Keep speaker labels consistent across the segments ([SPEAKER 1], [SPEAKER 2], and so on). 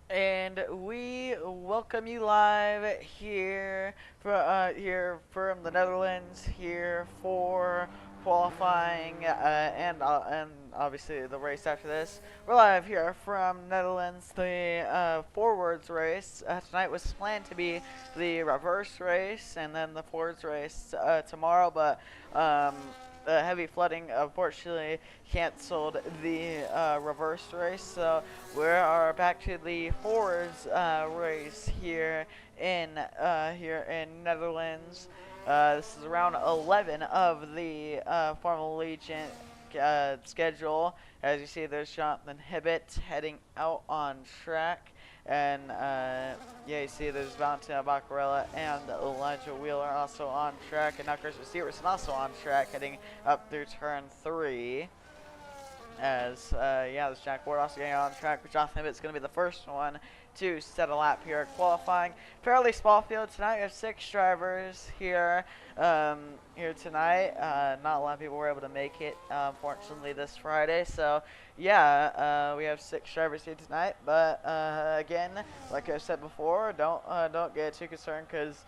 [SPEAKER 1] And we welcome you live here from the Netherlands here for qualifying and obviously the race after this. We're live here from Netherlands. The forwards race tonight was planned to be the reverse race and then the forwards race tomorrow, but um, the heavy flooding unfortunately canceled the reverse race. So we are back to the forwards race here in Netherlands. This is round 11 of the Formula Allegiant schedule. As you see, there's Jonathan Hibbett heading out on track. And yeah, you see there's Valentina Baccarella and Elijah Wheeler also on track. And now Christopher Severson also on track heading up through turn 3. As yeah, this Jack Ward also getting on track with Jonathan Hibbett's going to be the first one to set a lap here at qualifying. Fairly small field tonight. We have 6 drivers here tonight. Not a lot of people were able to make it, unfortunately, this Friday. So yeah, we have 6 drivers here tonight. But again, like I said before, don't get too concerned because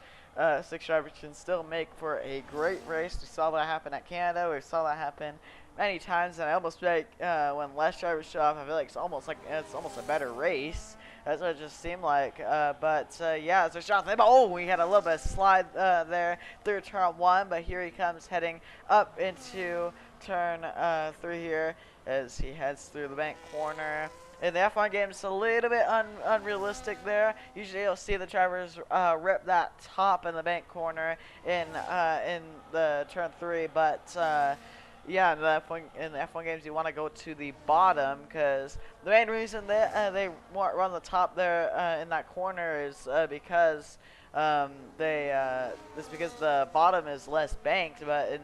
[SPEAKER 1] 6 drivers can still make for a great race. We saw that happen at Canada. We saw that happen many times, and I almost feel like when less drivers show up, I feel like it's almost a better race. That's what it just seemed like. Yeah, so Jonathan, oh, we had a little bit of slide there through turn 1, but here he comes heading up into turn 3 here as he heads through the bank corner. In the F1 game, it's a little bit unrealistic there. Usually you'll see the drivers rip that top in the bank corner in the turn 3, but yeah, in the F1 games, you want to go to the bottom because the main reason they run the top there in that corner is because it's because the bottom is less banked. But in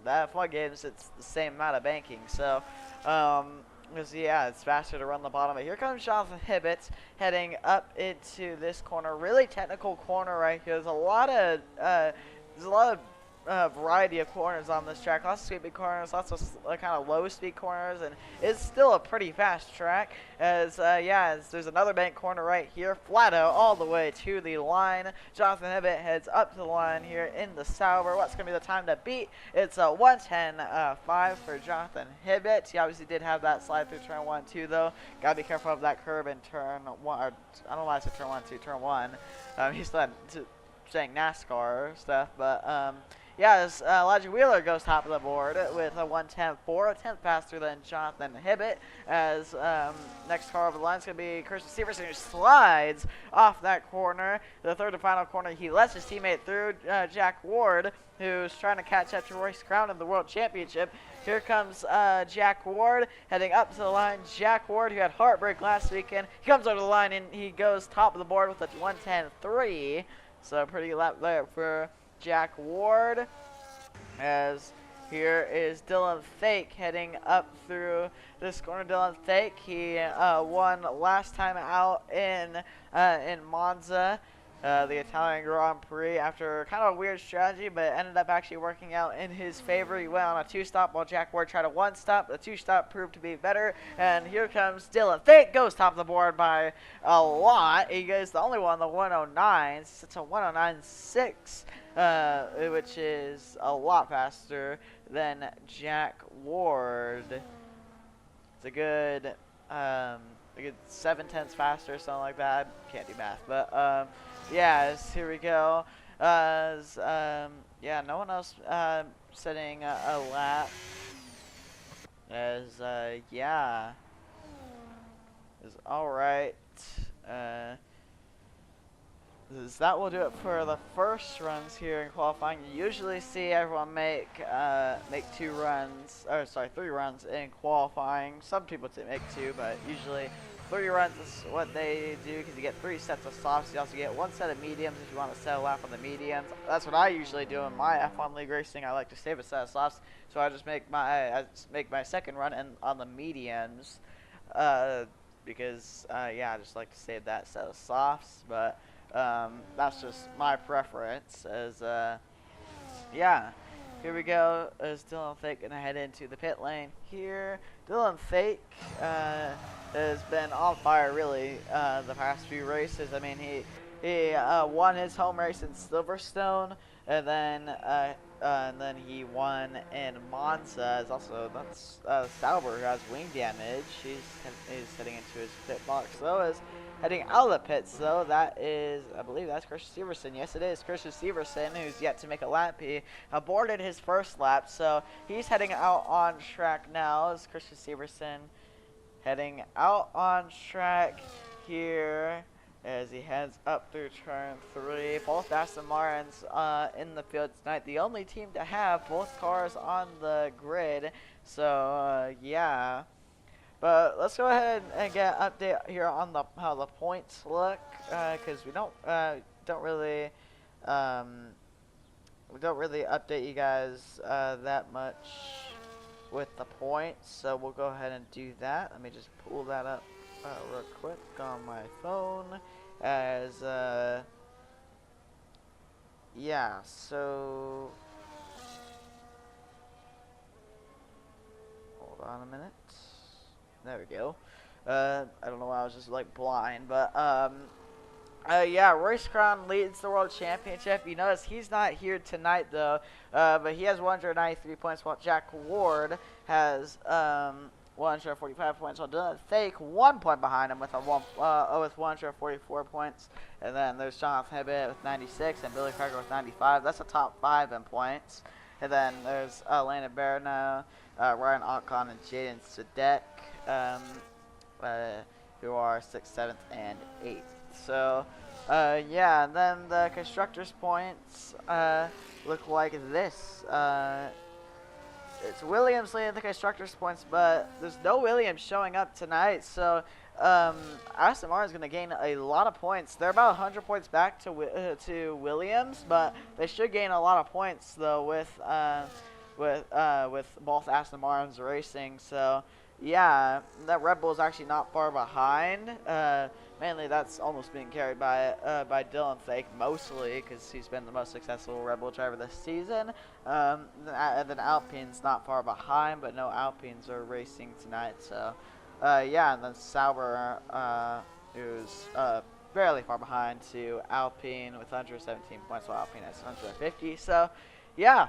[SPEAKER 1] the F1 games, it's the same amount of banking. So yeah, it's faster to run the bottom. But here comes Jonathan Hibbett heading up into this corner. Really technical corner right here. There's a lot of variety of corners on this track. Lots of speed corners, lots of kind of low speed corners, and it's still a pretty fast track. As there's another bank corner right here, flat out all the way to the line. Jonathan Hibbett heads up to the line here in the Sauber. What's going to be the time to beat? It's a 1:10.5 for Jonathan Hibbett. He obviously did have that slide through turn 1 too, though. Gotta be careful of that curb in turn 1. Or, I don't know why I said turn 1 too. Turn 1. He's not saying NASCAR stuff, but yeah, as Elijah Wheeler goes top of the board with a 1:10.4, a tenth faster than Jonathan Hibbett. As next car over the line is going to be Christian Severson, who slides off that corner. The third and final corner, he lets his teammate through, Jack Ward, who's trying to catch up to Royce Crown in the World Championship. Here comes Jack Ward heading up to the line. Jack Ward, who had heartbreak last weekend, he comes over the line and he goes top of the board with a 1:10.3. So pretty lap there for Jack Ward. As here is Dylan Fake heading up through this corner. Dylan Fake, he won last time out in Monza, the Italian Grand Prix, after kind of a weird strategy, but it ended up actually working out in his favor. He went on a 2-stop while Jack Ward tried a 1-stop. The 2-stop proved to be better, and here comes Dylan Fake, goes top of the board by a lot. He goes the only one, the 109. It's a 109.6. Which is a lot faster than Jack Ward. It's a good 7/10 faster, something like that. Can't do math, but yeah. Here we go. Yeah, no one else setting a lap. As yeah, is all right. That will do it for the first runs here in qualifying. You usually see everyone make 3 runs in qualifying. Some people make 2, but usually 3 runs is what they do because you get 3 sets of softs. You also get 1 set of mediums if you want to set a lap on the mediums. That's what I usually do in my F1 League racing. I like to save a set of softs, so I just make my second run on the mediums because yeah, I just like to save that set of softs, but that's just my preference. As yeah, here we go. Is Dylan Fake gonna head into the pit lane here? Dylan Fake has been on fire really the past few races. I mean, he won his home race in Silverstone, and then he won in Monza. Is also that's Sauber, who has wing damage. He's heading into his pit box. So is heading out of the pits, though. That is, I believe that's Christian Severson. Yes, it is Christian Severson, who's yet to make a lap. He aborted his first lap, so he's heading out on track now. Is Christian Severson heading out on track here as he heads up through turn 3. Both Aston Martins in the field tonight. The only team to have both cars on the grid. So, yeah. But let's go ahead and get an update here on how the points look, because we don't really update you guys that much with the points. So we'll go ahead and do that. Let me just pull that up real quick on my phone. As yeah, so hold on a minute. There we go. I don't know why I was just like blind, but yeah, Royce Crown leads the World Championship. You notice he's not here tonight though, but he has 193 points, while Jack Ward has 145 points. While Dylan Fake 1 point behind him with with 144 points, and then there's Jonathan Hibbett with 96 and Billy Krager with 95. That's a top 5 in points. And then there's Landon Barano, Ryan Ocon, and Jaden Sadek, who are 6th, 7th, and 8th. So, yeah, and then the constructors' points look like this. It's Williams leading the constructors' points, but there's no Williams showing up tonight. So, Aston Martin is going to gain a lot of points. They're about 100 points back to Williams, but they should gain a lot of points though with both Aston Martins racing. So, yeah, that Red Bull is actually not far behind. Mainly that's almost being carried by Dylan Fake mostly because he's been the most successful Red Bull driver this season. And then Alpine's not far behind, but no Alpines are racing tonight. So, yeah, and then Sauber, who's fairly far behind to Alpine with 117 points, while Alpine has 150. So, yeah,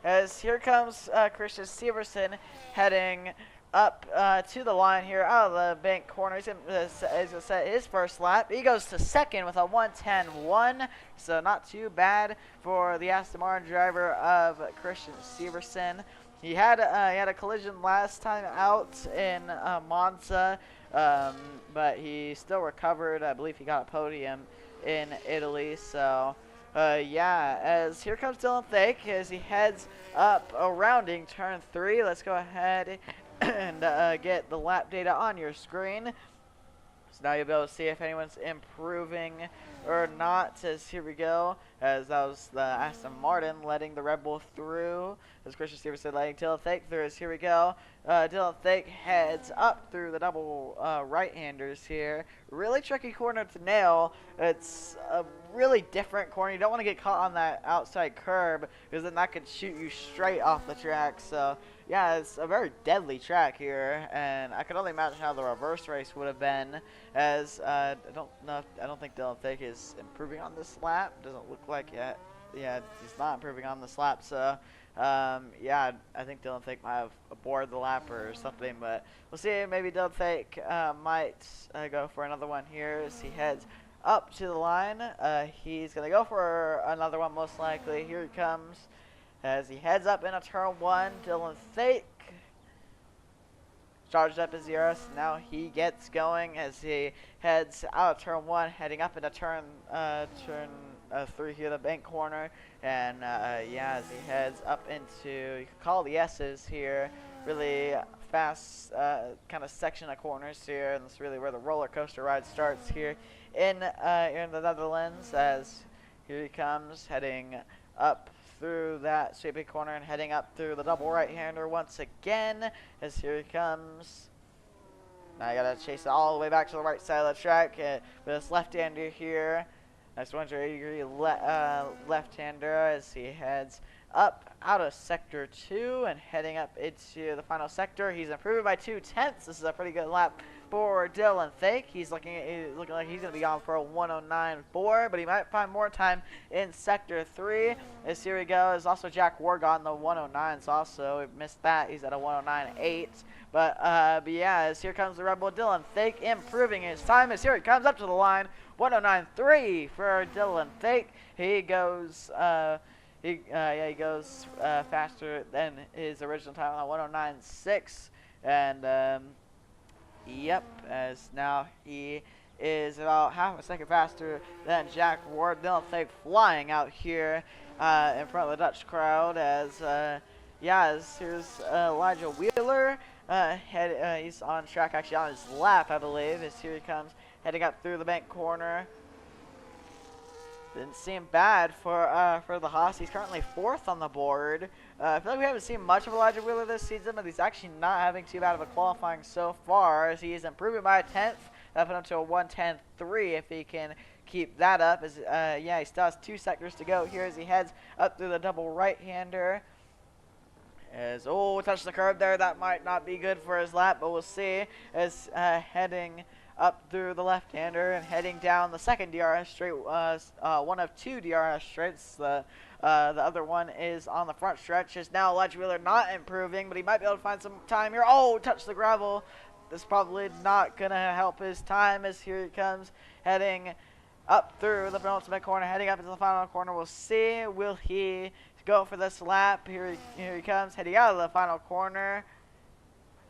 [SPEAKER 1] as here comes Christian Severson heading up to the line here out of the bank corner. He's going to set his first lap. He goes to second with a 1:10.1, so not too bad for the Aston Martin driver of Christian Severson. He had a collision last time out in Monza, but he still recovered. I believe he got a podium in Italy. So, yeah, as here comes Dylan Fake as he heads up rounding turn 3. Let's go ahead and get the lap data on your screen. So now you'll be able to see if anyone's improving or not. As here we go, as that was the Aston Martin letting the Red Bull through. As Christian Severson letting Dylan Fake through. As here we go, Dylan Fake heads up through the double right-handers here. Really tricky corner to nail. It's a really different corner. You don't want to get caught on that outside curb because then that could shoot you straight off the track. So, yeah, it's a very deadly track here, and I can only imagine how the reverse race would have been. As I don't think Dylan Fake is improving on this lap. Doesn't look like it. Yeah, he's not improving on this lap. So, yeah, I think Dylan Fake might have aborted the lap or something, but we'll see. Maybe Dylan Fake might go for another one here as he heads up to the line. He's gonna go for another one most likely. Here he comes. As he heads up into turn 1, Dylan Fake charged up his ERS. Now he gets going as he heads out of turn 1, heading up into turn 3 here, the bank corner. And yeah, as he heads up into, you could call the S's here, really fast kind of section of corners here, and that's really where the roller coaster ride starts here in the Netherlands. As here he comes, heading up through that sweeping corner and heading up through the double right-hander once again. As here he comes. Now I gotta chase it all the way back to the right side of the track with this left-hander here. Nice 180-degree left-hander as he heads up out of sector 2 and heading up into the final sector. He's improving by 2/10. This is a pretty good lap for Dylan Thake. He's looking like he's going to be on for a 109.4, but he might find more time in sector 3. As here we go is also Jack Wargon, the 109s also. We missed that. He's at a 109.8. But yeah, as here comes the Red Bull Dylan Thake, improving his time. As here he comes up to the line, 109.3 for Dylan Thake. He goes he goes faster than his original time on 109.6, and yep, as now he is about half a second faster than Jack Ward. Dylan Thake flying out here in front of the Dutch crowd. As here's Elijah Wheeler. He's on track, actually on his lap, I believe. As here he comes, heading up through the bank corner. Didn't seem bad for the Haas. He's currently 4th on the board. I feel like we haven't seen much of Elijah Wheeler this season, but he's actually not having too bad of a qualifying so far, as he's improving by a 10th. That put him to a 110.3 if he can keep that up. As he still has 2 sectors to go here as he heads up through the double right-hander. As touched the curb there. That might not be good for his lap, but we'll see. As heading up through the left-hander and heading down the second DRS straight, one of 2 DRS straights. The other one is on the front stretch. Is now Elijah Wheeler not improving, but he might be able to find some time here. Touch the gravel. This is probably not going to help his time, as here he comes heading up through the penultimate corner, heading up into the final corner. We'll see. Will he go for this lap? Here he comes heading out of the final corner.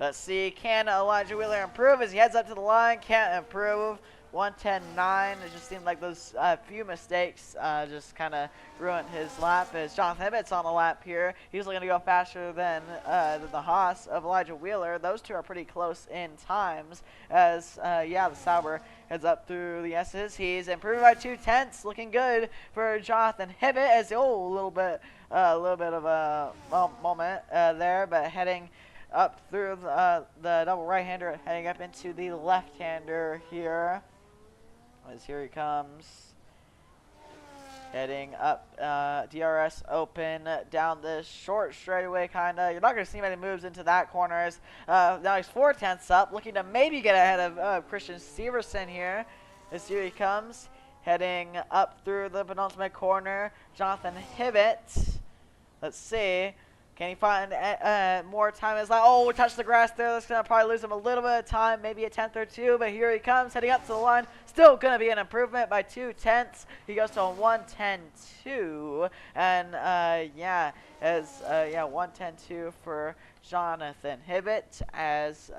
[SPEAKER 1] Let's see, can Elijah Wheeler improve as he heads up to the line? Can't improve. 110.9. It just seemed like those few mistakes just kind of ruined his lap. As Jonathan Hibbett's on the lap here, he's looking to go faster than the Haas of Elijah Wheeler. Those two are pretty close in times. As the Sauber heads up through the S's. He's improving by 2/10. Looking good for Jonathan Hibbett. As a little bit of a moment there, but heading up through the double right-hander, heading up into the left-hander here. As here he comes, heading up DRS open down this short straightaway, kinda. You're not going to see many moves into that corner. As now he's 4/10 up, looking to maybe get ahead of Christian Severson here. As here he comes, heading up through the penultimate corner. Jonathan Hibbett. Let's see. Can he find more time? It's like, touch the grass there. That's going to probably lose him a little bit of time, maybe a 10th or 2. But here he comes, heading up to the line. Still going to be an improvement by 2/10. He goes to a 110.2. And, 110.2 for Jonathan Hibbett. As,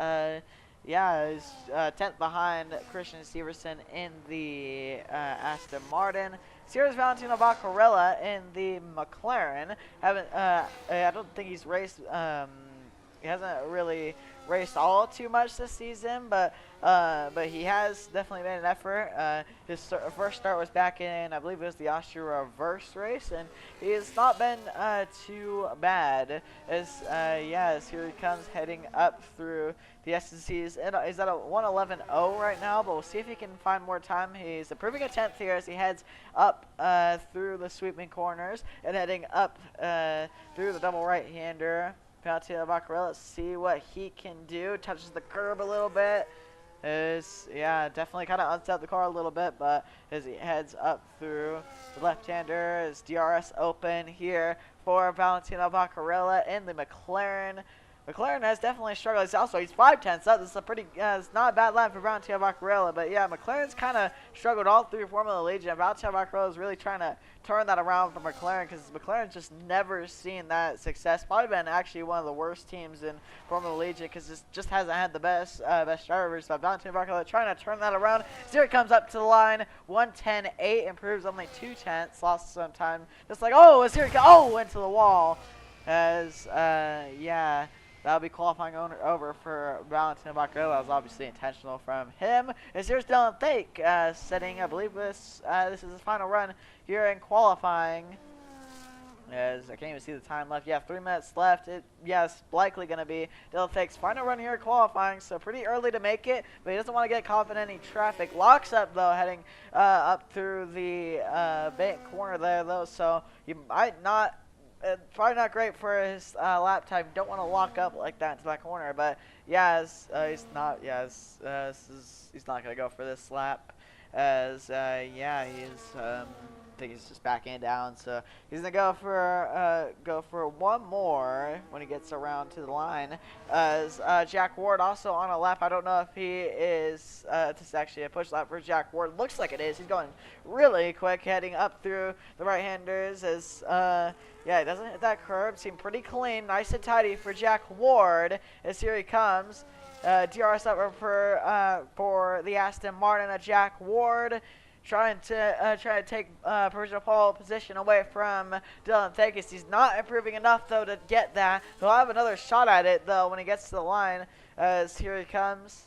[SPEAKER 1] he's 10th behind Christian Severson in the Aston Martin. Here's Valentino Baccarella in the McLaren. I don't think he's raced. He hasn't really raced all too much this season, but he has definitely made an effort. His first start was back in, I believe it was the Austria Reverse race, and he has not been too bad. As here he comes heading up through the SCCs. He's at a 111.0 right now, but we'll see if he can find more time. He's improving a 10th here as he heads up through the sweeping corners and heading up through the double right-hander. Valentino Baccarella, let's see what he can do. Touches the curb a little bit. Definitely kind of unset the car a little bit, but as he heads up through the left-hander, is DRS open here for Valentino Baccarella in the McLaren. McLaren has definitely struggled. He's 5/10 up. This is a pretty, it's not a bad line for Valentino Baccarella, but yeah, McLaren's kind of struggled all through Formula Allegiant. Valentino Baccarella is really trying to turn that around for McLaren, because McLaren's just never seen that success. Probably been actually one of the worst teams in Formula Allegiant, because it just hasn't had the best drivers. But Valentino Baccarella trying to turn that around. So here it comes up to the line, 110.8, improves only 2/10, lost some time. Just like, as here it goes, into the wall. As that'll be qualifying over for Valentino Baccarella. That was obviously intentional from him. As here's Dylan Thake setting, I believe this is his final run here in qualifying. As I can't even see the time left. 3 minutes left. It's likely going to be Dylan Thake's final run here in qualifying, so pretty early to make it, but he doesn't want to get caught in any traffic. Locks up, though, heading up through the bank corner there, though, so you might not probably not great for his lap time. Don't want to lock up like that into that corner, but yeah, he's not. Yeah, he's not gonna go for this lap, as yeah, he's I think he's just backing it down. So he's gonna go for one more when he gets around to the line. As Jack Ward also on a lap. I don't know if he is. This is actually a push lap for Jack Ward. Looks like it is. He's going really quick, heading up through the right-handers. As yeah, he doesn't hit that curb. Seemed pretty clean, nice and tidy for Jack Ward. As here he comes. DRS up for the Aston Martin. Jack Ward. Trying to take provisional pole position away from Dylan Thakis. He's not improving enough though to get that. He'll have another shot at it though when he gets to the line. As here he comes.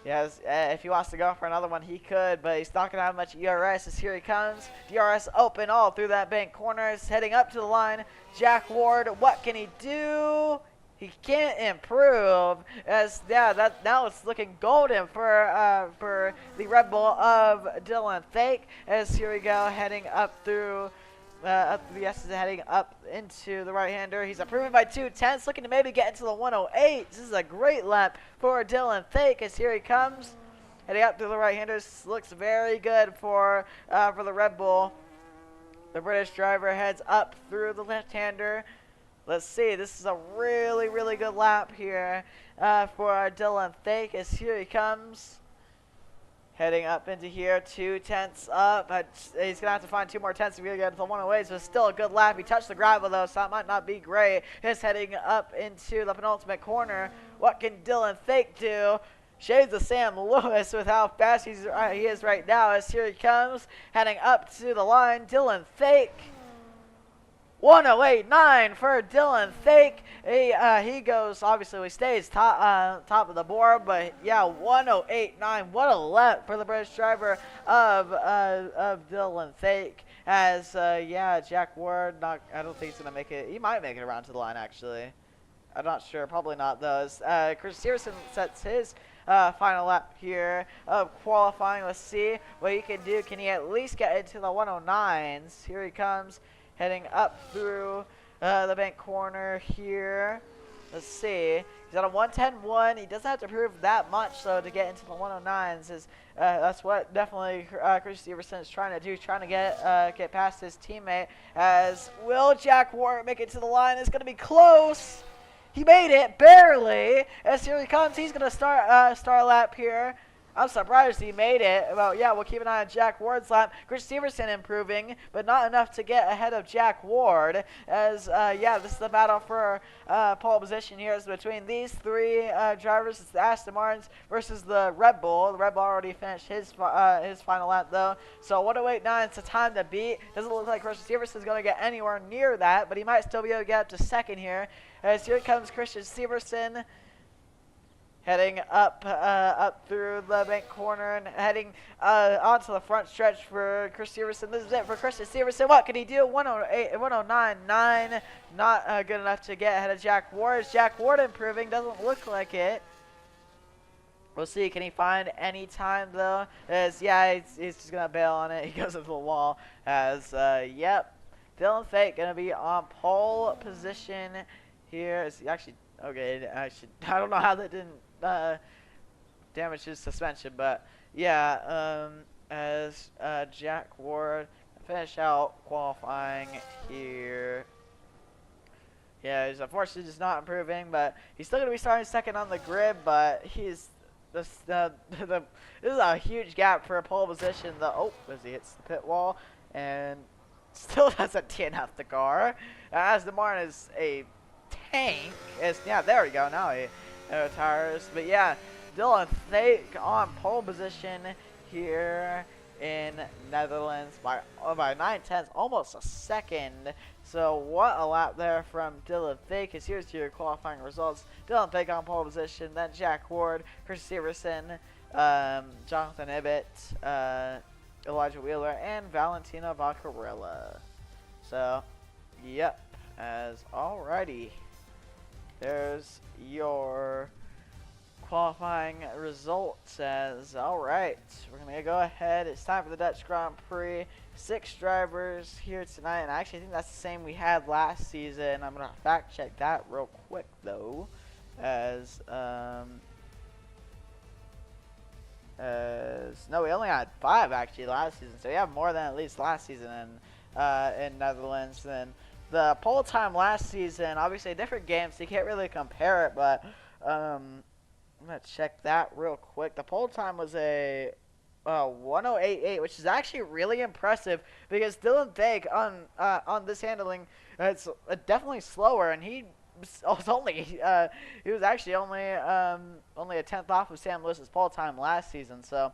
[SPEAKER 1] Yes, if he wants to go for another one, he could, but he's not gonna have much ERS. As here he comes. DRS open all through that bank corner. He's heading up to the line. Jack Ward, what can he do? He can't improve, as yeah, now it's looking golden for the Red Bull of Dylan Thake. As here we go, heading up through the S's, heading up into the right-hander. He's improving by 2/10, looking to maybe get into the 108. This is a great lap for Dylan Thake. As here he comes, heading up through the right-handers. Looks very good for the Red Bull. The British driver heads up through the left-hander. Let's see, this is a really, really good lap here for Dylan Thake. As here he comes, heading up into here, 2/10 up. He's going to have to find 2 more tenths to really get to the 108, so it's still a good lap. He touched the gravel, though, so that might not be great. He's heading up into the penultimate corner. What can Dylan Thake do? Shades of Sam Lewis with how fast he is right now. As here he comes, heading up to the line, Dylan Thake. 108.9 for Dylan Thake. He goes, obviously he stays top of the board, but yeah, 108.9. What a lap for the British driver of Dylan Thake. As yeah, Jack Ward, I don't think he's gonna make it. He might make it around to the line actually. I'm not sure, probably not though. Chris Searson sets his final lap here of qualifying. Let's see what he can do. Can he at least get into the 109s? Here he comes. Heading up through the bank corner here. Let's see. He's on a 110.1. He doesn't have to prove that much, though, to get into the 109s. That's what definitely Chris Severson is trying to do, trying to get past his teammate. As will Jack Ward make it to the line? It's going to be close. He made it, barely. As here he comes. He's going to start a lap here. I'm surprised he made it. Well, yeah, we'll keep an eye on Jack Ward's lap. Chris Severson improving, but not enough to get ahead of Jack Ward. As, yeah, this is the battle for pole position here. It's between these 3 drivers. It's the Aston Martins versus the Red Bull. The Red Bull already finished his final lap, though. So 108.9 is the time to beat. Doesn't look like Chris Severson is going to get anywhere near that, but he might still be able to get up to second here. As here comes Christian Severson. Heading up through the bank corner and heading onto the front stretch for Chris Severson. This is it for Christian Severson. What can he do? 109.9. Not good enough to get ahead of Jack Ward. Is Jack Ward improving? Doesn't look like it. We'll see. Can he find any time, though? As, yeah, he's just going to bail on it. He goes into the wall. As, yep. Dylan Thake going to be on pole position here. Is he actually... Okay, I don't know how that didn't damage his suspension, but yeah, as Jack Ward finish out qualifying here. Yeah, he's unfortunately just not improving, but he's still gonna be starting second on the grid. But he's this is a huge gap for a pole position. As he hits the pit wall and still doesn't DNF the car. As the Martin is a tank. Yeah, there we go. Now he retires. But yeah, Dylan Thake on pole position here in Netherlands by 9/10, almost a second. So what a lap there from Dylan Thake. As here's your qualifying results. Dylan Thake on pole position, then Jack Ward, Chris Severson, Jonathan Ibbett, Elijah Wheeler, and Valentino Vaccarella. So, yep. As alrighty, there's your qualifying results as, alright, we're going to go ahead. It's time for the Dutch Grand Prix. 6 drivers here tonight, and I actually think that's the same we had last season. I'm going to fact check that real quick though, as no, we only had 5 actually last season, so we have more than at least last season in Netherlands. Then the pole time last season, obviously a different game, so you can't really compare it, but I'm gonna check that real quick. The pole time was a 1:08.8, which is actually really impressive because Dylan Fake on this handling, it's definitely slower, and he was actually only a 10th off of Sam Lewis's pole time last season. So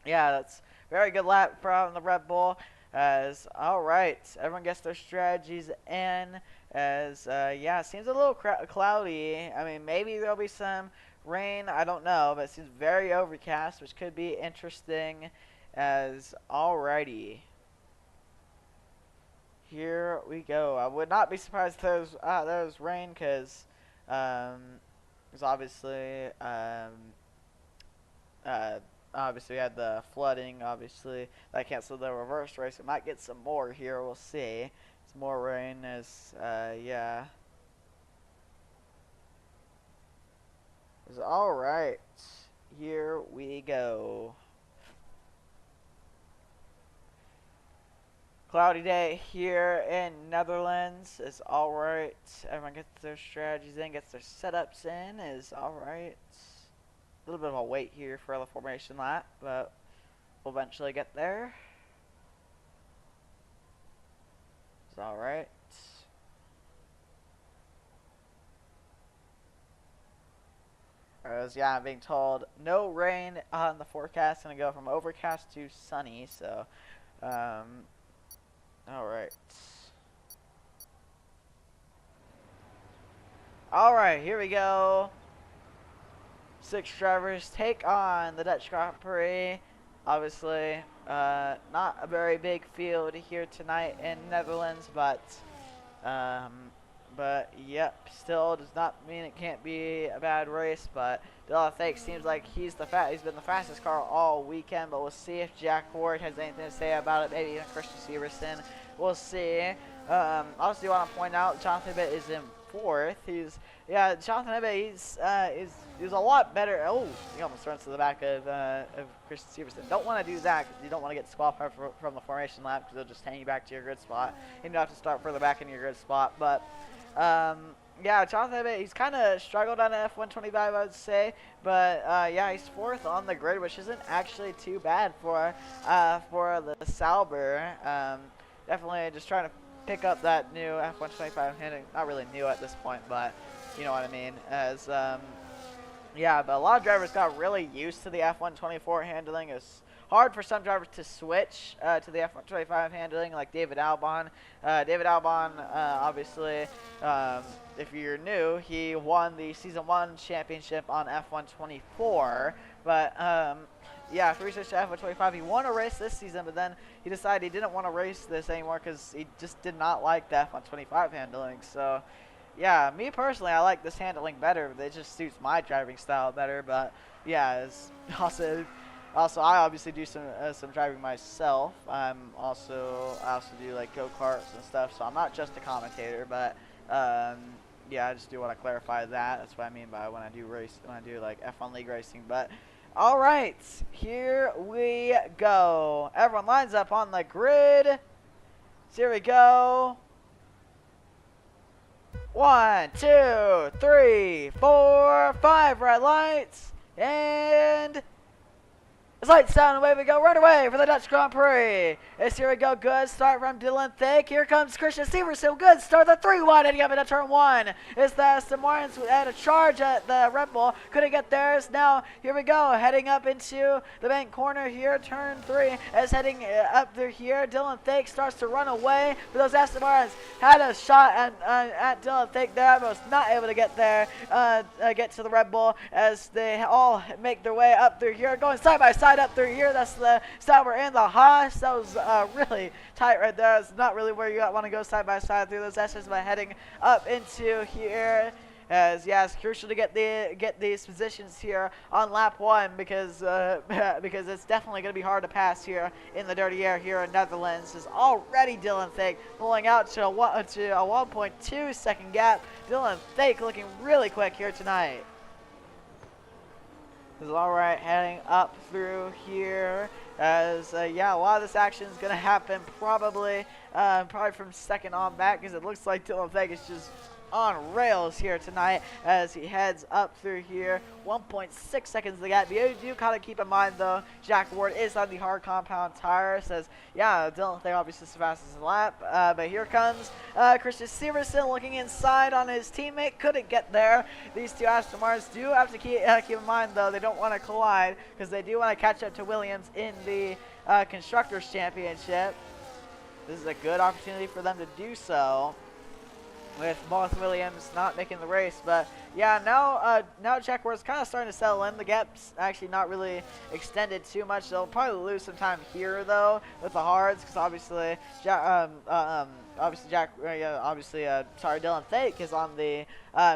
[SPEAKER 1] yeah, that's very good lap from the Red Bull. As alright, everyone gets their strategies in. As yeah, it seems a little cloudy. I mean, maybe there'll be some rain, I don't know, but it seems very overcast, which could be interesting. As alrighty, here we go. I would not be surprised if there was rain, because obviously obviously we had the flooding. Obviously that canceled the reverse race. We might get some more here. We'll see. Some more rain as yeah. All right, here we go. Cloudy day here in Netherlands is alright. Everyone gets their strategies in, gets their setups in, is alright. A little bit of a wait here for the formation lap, but we'll eventually get there. It's alright. As yeah, I'm being told no rain on the forecast. Gonna go from overcast to sunny, so alright. Alright, here we go. 6 drivers take on the Dutch Grand Prix. Obviously, not a very big field here tonight in Netherlands, but yep, still does not mean it can't be a bad race. But Dylan Fake seems like he's been the fastest car all weekend. But we'll see if Jack Ward has anything to say about it. Maybe even Christian Severson. We'll see. Also, want to point out Jonathan Hibbett is in 4th. Jonathan Hibbett, he's a lot better. Oh, he almost runs to the back of Christian Severson. Don't want to do that because you don't want to get disqualified from the formation lap, because they'll just hang you back to your grid spot. You don't have to start further back in your grid spot. But yeah, Jonathan Hibbett, he's kind of struggled on an F125, I would say. But yeah, he's 4th on the grid, which isn't actually too bad for the Sauber. Definitely just trying to pick up that new F125 handling. Not really new at this point, but you know what I mean. As yeah, but a lot of drivers got really used to the F124 handling. It's hard for some drivers to switch to the F125 handling, like David Albon. David Albon, obviously, if you're new, he won the Season 1 championship on F124. But yeah, if you research to F125, he won a race this season, but then he decided he didn't want to race this anymore because he just did not like the F125 handling. So yeah, me personally, I like this handling better. It just suits my driving style better. But yeah, it's also I obviously do some driving myself. I also do like go-karts and stuff. So I'm not just a commentator, but yeah, I just do want to clarify that. That's what I mean by when I do like F1 League racing. But all right, here we go. Everyone lines up on the grid. So here we go. 1, 2, 3, 4, 5 red lights, and it's lights down, away we go, right away for the Dutch Grand Prix. Here we go, good start from Dylan Fake. Here comes Christian Severson, good start, the 3 wide heading up into turn 1. It's the Aston Martins had a charge at the Red Bull, couldn't get theirs. Now, here we go, heading up into the bank corner here, turn 3, is heading up through here. Dylan Fake starts to run away, but those Aston Martins had a shot at Dylan Fake there, but was not able to get there, get to the Red Bull, as they all make their way up through here, going side by side up through here. That's the Sauber and the Haas. That was really tight right there. It's not really where you want to go side by side through those S's, but heading up into here. As yeah, it's crucial to get these positions here on lap 1 because because it's definitely going to be hard to pass here in the dirty air here in Netherlands. Is already Dylan Thake pulling out to a 1.2 second gap. Dylan Thake looking really quick here tonight. Is all right, heading up through here as yeah, a lot of this action is gonna happen probably from second on back because it looks like Dylan Thake is just on rails here tonight as he heads up through here. 1.6 seconds to gap. You do kind of keep in mind though, Jack Ward is on the hard compound tire. Says yeah, Dylan Thake obviously is the fastest lap, but here comes Christian Severson looking inside on his teammate. Couldn't get there. These two Aston Martins do have to keep in mind though, they don't want to collide because they do want to catch up to Williams in the Constructors Championship. This is a good opportunity for them to do so, with both Williams not making the race. But yeah, now Jack Ward's kind of starting to settle in. The gap's actually not really extended too much. They'll probably lose some time here though with the hards because obviously Dylan Thake is on the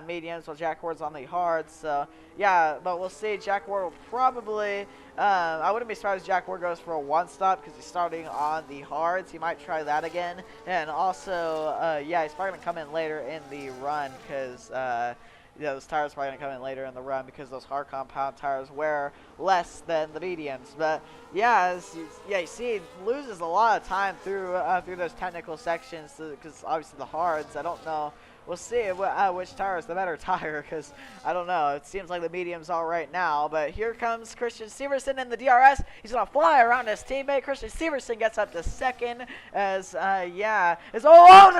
[SPEAKER 1] mediums while Jack Ward's on the hards. So yeah, but we'll see. Jack Ward will probably I wouldn't be surprised if Jack Ward goes for a one stop because he's starting on the hards. He might try that again. And also, yeah, he's probably going to come in later in the run because, yeah, those tires are probably going to come in later in the run because those hard compound tires wear less than the mediums. But, yeah, you see, he loses a lot of time through those technical sections because, obviously, the hards, I don't know. We'll see which tire is the better tire because I don't know. It seems like the medium's all right now. But here comes Christian Severson in the DRS. He's going to fly around his teammate. Christian Severson gets up to second as, yeah. There's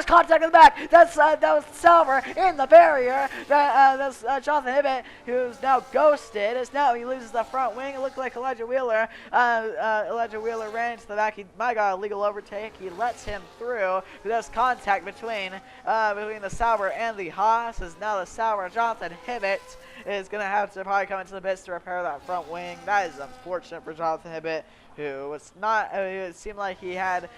[SPEAKER 1] contact in the back. That was Silver in the barrier. That's Jonathan Hibbett, who's now ghosted. He loses the front wing. It looked like Elijah Wheeler. Ran into the back. He might got a legal overtake. He lets him through. There's contact between the Sauber and the Haas, as now the Sauber Jonathan Hibbett is going to have to probably come into the pits to repair that front wing. That is unfortunate for Jonathan Hibbett, who was not, it seemed like he had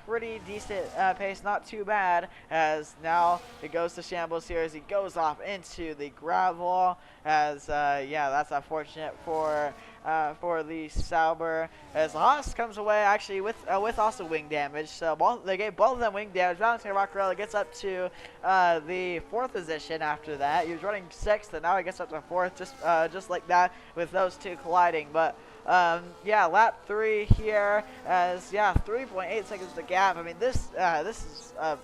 [SPEAKER 1] pretty decent pace, not too bad, as now it goes to shambles here as he goes off into the gravel, as, yeah, that's unfortunate for the Sauber, as Haas comes away actually with also wing damage. So they gave both of them wing damage. Valentino Roccarella gets up to the 4th position after that. He was running 6th, and now he gets up to 4th, just like that, with those two colliding. But yeah, lap 3 here, as yeah, 3.8 seconds to gap. I mean, this is a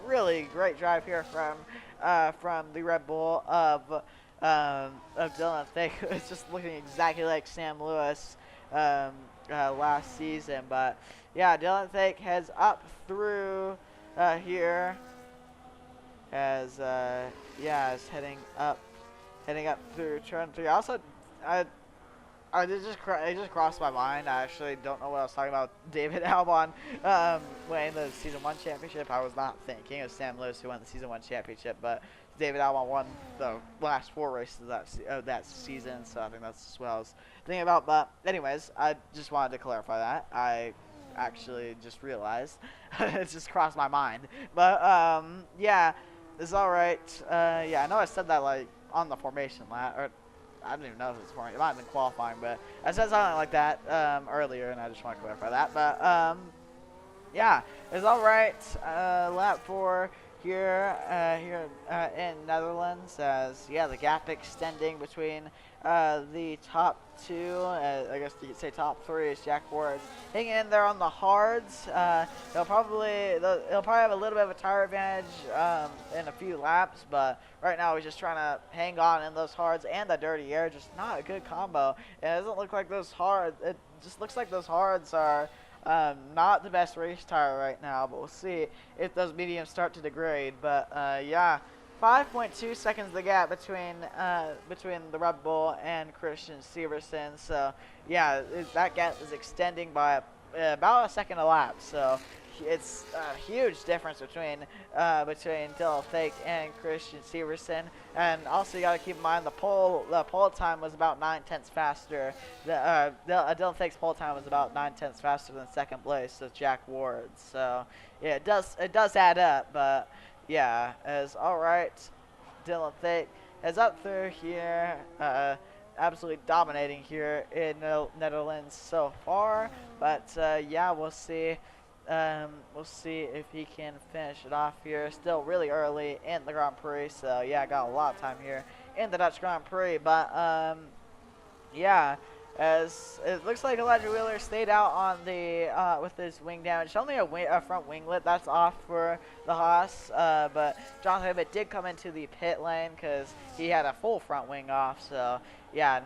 [SPEAKER 1] really great drive here from the Red Bull of Dylan Thake. It's just looking exactly like Sam Lewis last season. But yeah, Dylan Thake heads up through here as yeah, is heading up through turn 3. Also, it just crossed my mind. I actually don't know what I was talking about. David Albon winning the Season 1 championship. I was not thinking it was Sam Lewis who won the Season 1 championship, but David Albon won the last 4 races of that season, so I think that's what I was thinking about. But anyways, I just wanted to clarify that. I actually just realized. It just crossed my mind. But yeah, it's alright. Yeah, I know I said that like on the formation lap, or I don't even know if it's formation. It might have been qualifying, but I said something like that earlier, and I just want to clarify that. But yeah, it's alright. Lap 4 here in Netherlands, as yeah, the gap extending between the top 2, I guess you could say top 3 is Jack Ward hanging in there on the hards. He'll probably have a little bit of a tire advantage in a few laps, but right now he's just trying to hang on in those hards and the dirty air. Just not a good combo. It doesn't look like those hards. It just looks like those hards are not the best race tire right now, but we'll see if those mediums start to degrade. But yeah, 5.2 seconds the gap between the Red Bull and Christian Severson. So yeah, that gap is extending by about a second a lap. So it's a huge difference between Dylan Thake and Christian Severson. And also you got to keep in mind the pole time was about 9/10 faster. Dylan Thake's pole time was about 9/10 faster than second place of Jack Ward. So yeah, it does add up. But yeah, as all right, Dylan Thake is up through here, absolutely dominating here in the Netherlands so far. But yeah, we'll see if he can finish it off here. Still really early in the Grand Prix, so yeah, got a lot of time here in the Dutch Grand Prix. But yeah, as it looks like Elijah Wheeler stayed out on the with his wing damage. Only a front winglet that's off for the Haas, but Jonathan Hibbett did come into the pit lane because he had a full front wing off. So yeah,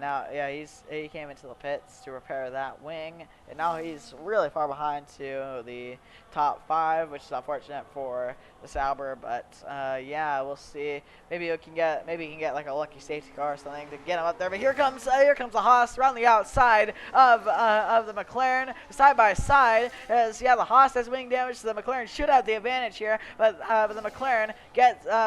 [SPEAKER 1] he came into the pits to repair that wing, and now he's really far behind to the top 5, which is unfortunate for the Sauber. But yeah, we'll see. Maybe he can get like a lucky safety car or something to get him up there. But here comes the Haas around the outside of the McLaren, side by side. As yeah, the Haas has wing damage, so the McLaren should have the advantage here. But the McLaren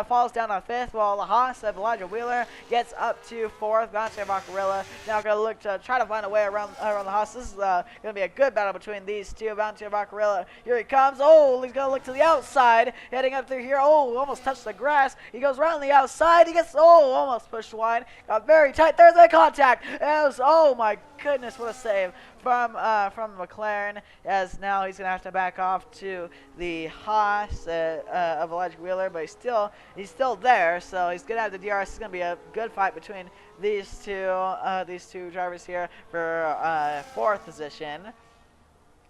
[SPEAKER 1] falls down to 5th, while the Haas of Elijah Wheeler gets up to 4th. Valentino Baccarella now going to look to try to find a way around the Haas. This is going to be a good battle between these two. Valentino Baccarella, here he comes. Oh, he's going to look to the outside, heading up through here. Oh, almost touched the grass. He goes around the outside. He gets, almost pushed wide. Got very tight. There's a contact. Oh my goodness, what a save from McLaren, as now he's gonna have to back off to the Haas of Elijah Wheeler, but he's still there, so he's gonna have the DRS. It's gonna be a good fight between these two drivers here for 4th position.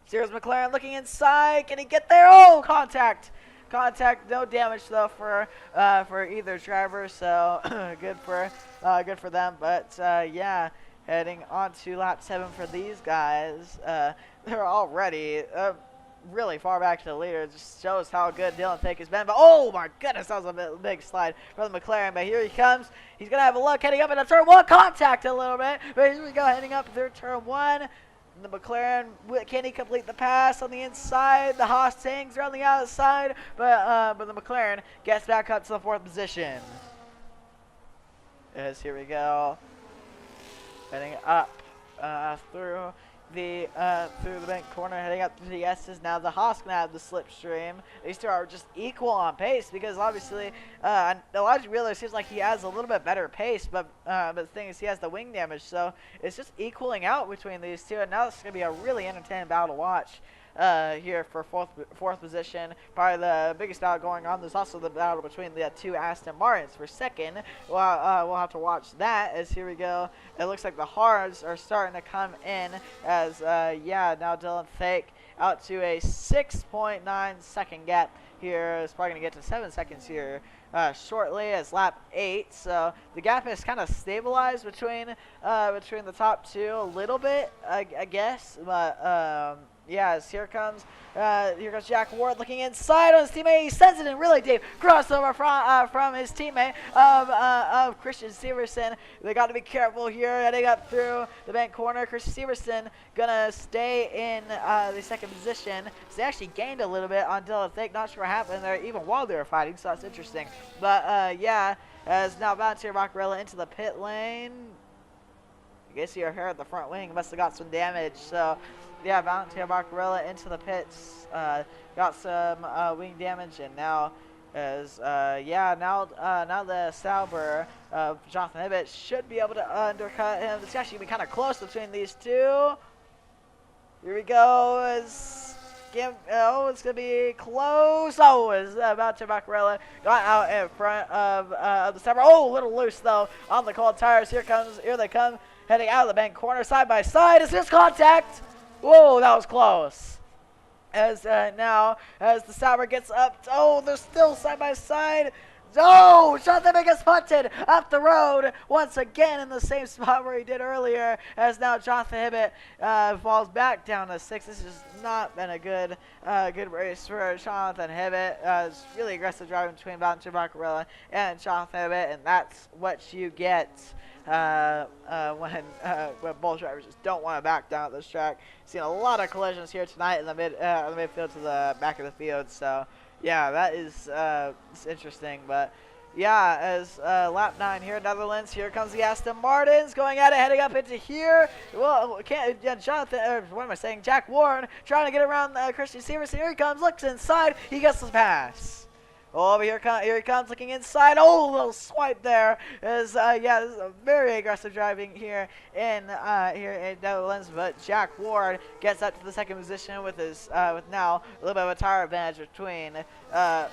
[SPEAKER 1] Here's McLaren looking inside. Can he get there? Oh, contact, no damage though for either driver, so good for them. But yeah, heading on to lap 7 for these guys. They're already really far back to the leader. It just shows how good Dylan Thick has been. But oh my goodness, that was a big slide from the McLaren. But here he comes. He's gonna have a look heading up into turn 1. Contact a little bit. But here we go, heading up through turn 1. The McLaren, can he complete the pass on the inside? The Haas hangs around the outside, but the McLaren gets back up to the 4th position. As here we go, heading up through the bank corner, heading up to the S's. Now the Haas gonna have the slipstream. These two are just equal on pace, because obviously Elijah Wheeler seems like he has a little bit better pace, but the thing is he has the wing damage, so it's just equaling out between these two. And now it's gonna be a really entertaining battle to watch here for fourth position. Probably the biggest battle going on. There's also the battle between the two Aston Martins for 2nd. We'll have to watch that, as here we go. It looks like the hards are starting to come in, as yeah, now Dylan Fake out to a 6.9 second gap here. It's probably going to get to 7 seconds here shortly, as lap 8. So the gap is kind of stabilized between the top two a little bit, I guess. But yeah, as here comes Jack Ward looking inside on his teammate. He sends it in really deep. Crossover from his teammate of Christian Severson. They got to be careful here, heading up through the bank corner. Christian Severson gonna stay in the 2nd position. So they actually gained a little bit on Dylan Thick. Not sure what happened there, even while they were fighting. So that's interesting. But yeah, as now Valentino Baccarella into the pit lane. I guess your hair at the front wing must have got some damage. So yeah, Valentino Baccarella into the pits, got some wing damage, and now as yeah, now the Sauber of Jonathan Hibbett should be able to undercut him. It's actually been kind of close between these two. Here we go. It's gonna be close. Oh, as Valentino Baccarella got out in front of the Sauber. Oh, a little loose though on the cold tires. Here they come, heading out of the bank corner, side by side. Is this contact? Whoa, that was close. As now, as the Sauber gets up, oh, they're still side by side. Oh, Jonathan Hibbett gets punted up the road once again in the same spot where he did earlier. As now Jonathan Hibbett falls back down to 6. This has not been a good race for Jonathan Hibbett. It's really aggressive driving between Valentino Baccarella and Jonathan Hibbett, and that's what you get when both drivers just don't want to back down at this track. Seen a lot of collisions here tonight in the midfield to the back of the field. So yeah, that is it's interesting. But yeah, as lap 9 here in Netherlands, here comes the Aston Martins going at it, heading up into here. Well, what am I saying? Jack Warren trying to get around Christian Severson. Here he comes, looks inside, he gets the pass. Oh, but here he comes, looking inside. Oh, little swipe there. Is yeah, this is a very aggressive driving here in Netherlands. But Jack Ward gets up to the second position with his with now a little bit of a tire advantage between the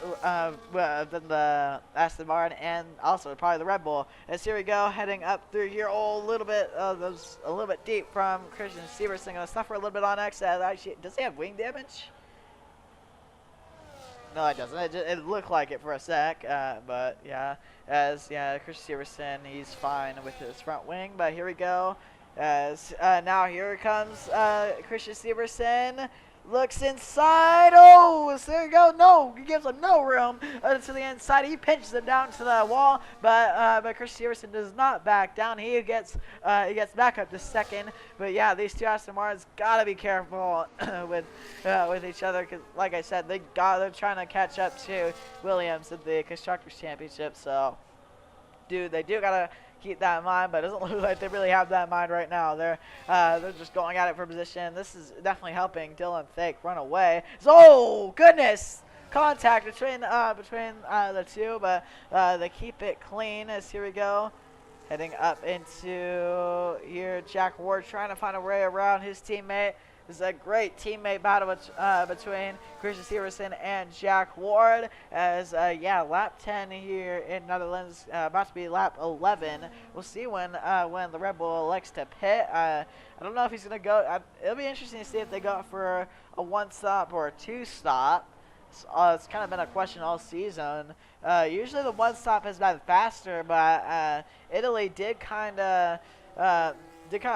[SPEAKER 1] Aston Martin and also probably the Red Bull. As here we go, heading up through here. Oh, a little bit those a little bit deep from Christian Severson. Gonna suffer a little bit on X. Actually, does he have wing damage? No, it doesn't. It looked like it for a sec, but yeah, Chris Severson, he's fine with his front wing. But here we go, as now here comes Christian Severson. Looks inside. Oh, so there you go. No, he gives him no room to the inside. He pinches him down to the wall, but Chris Severson does not back down. He gets back up to second. But yeah, these two Aston Martins gotta be careful with each other, because like I said, they're trying to catch up to Williams at the Constructors Championship. So, they do gotta keep that in mind, but it doesn't look like they really have that in mind right now. They're just going at it for position. This is definitely helping Dylan Fake run away. So, oh goodness, contact between the two, but they keep it clean. As here we go, heading up into here, Jack Ward trying to find a way around his teammate. This is a great teammate battle between Christian Severson and Jack Ward. As lap 10 here in Netherlands, about to be lap 11. We'll see when the Red Bull elects to pit. I don't know if he's gonna go. It'll be interesting to see if they go for a one stop or a two stop. It's kind of been a question all season. Usually the one stop has been faster, but Italy did kind of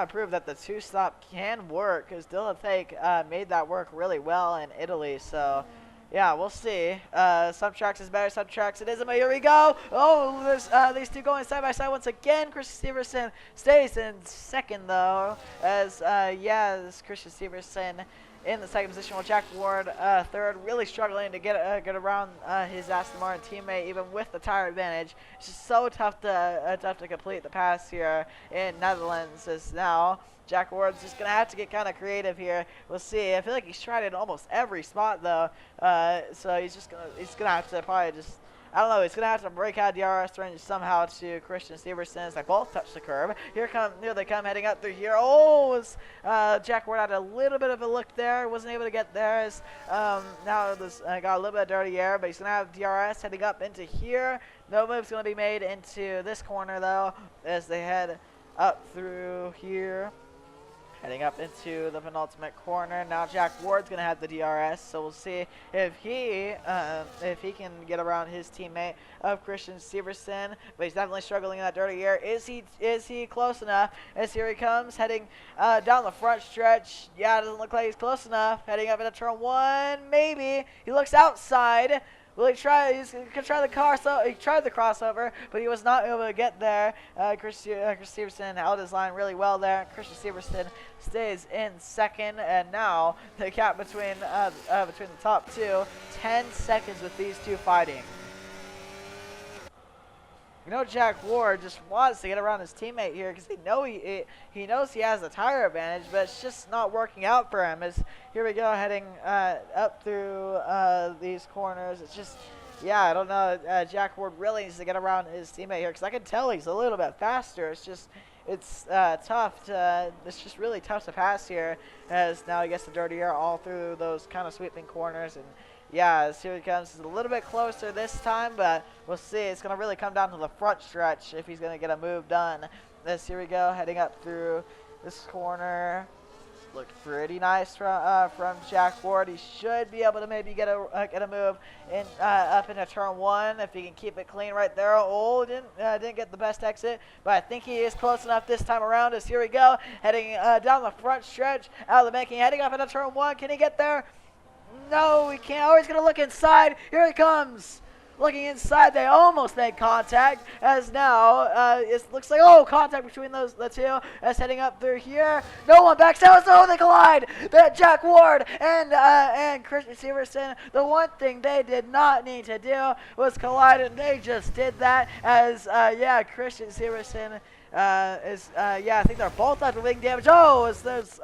[SPEAKER 1] prove that the two-stop can work, because Dylan Fake made that work really well in Italy. So, yeah, we'll see. Some tracks is better, some tracks it isn't. But here we go. Oh, there's these two going side by side once again. Christian Severson stays in second, though, as this Christian Severson in the second position, while Jack Ward third, really struggling to get around his Aston Martin teammate, even with the tire advantage. It's just so tough to complete the pass here in Netherlands. As now Jack Ward's just gonna have to get kind of creative here. We'll see. I feel like he's tried it in almost every spot though, so he's gonna have to probably just, I don't know, he's going to have to break out DRS range somehow to Christian Severson as they both touch the curb. Here they come heading up through here. Oh, Jack Ward had a little bit of a look there. Wasn't able to get there. As, now this got a little bit of dirty air, but he's going to have DRS heading up into here. No move's going to be made into this corner, though, as they head up through here. Heading up into the penultimate corner. Now Jack Ward's going to have the DRS, so we'll see if he can get around his teammate of Christian Severson. But he's definitely struggling in that dirty air. Is he close enough? As here he comes, heading down the front stretch. Yeah, it doesn't look like he's close enough. Heading up into turn one, maybe. He looks outside. Will he try? He's gonna try the car. So he tried the crossover, but he was not able to get there. Chris Severson held his line really well there. Christian Severson stays in second, and now the gap between the top two, 10 seconds with these two fighting. You know, Jack Ward just wants to get around his teammate here, because he knows he has the tire advantage, but it's just not working out for him. As here we go, heading up through these corners. It's just, yeah, I don't know. Jack Ward really needs to get around his teammate here, because I can tell he's a little bit faster. It's just, it's tough to, it's just really tough to pass here, as now he gets the dirty air all through those kind of sweeping corners. And yeah, here he comes. He's a little bit closer this time, but we'll see. It's going to really come down to the front stretch if he's going to get a move done. Here we go, heading up through this corner. Looked pretty nice from Jack Ward. He should be able to maybe get a move in up into turn one if he can keep it clean right there. Oh, didn't get the best exit, but I think he is close enough this time around. As here we go, heading down the front stretch out of the banking, heading up into turn one. Can he get there? No, he can't. Oh, he's going to look inside. Here he comes. Looking inside, they almost made contact, as now it looks like, oh, contact between the two, as heading up through here. No one backs out, so they collide. That Jack Ward and Christian Severson, the one thing they did not need to do was collide, and they just did that, as, Christian Severson I think they're both under wing damage. Oh, as there's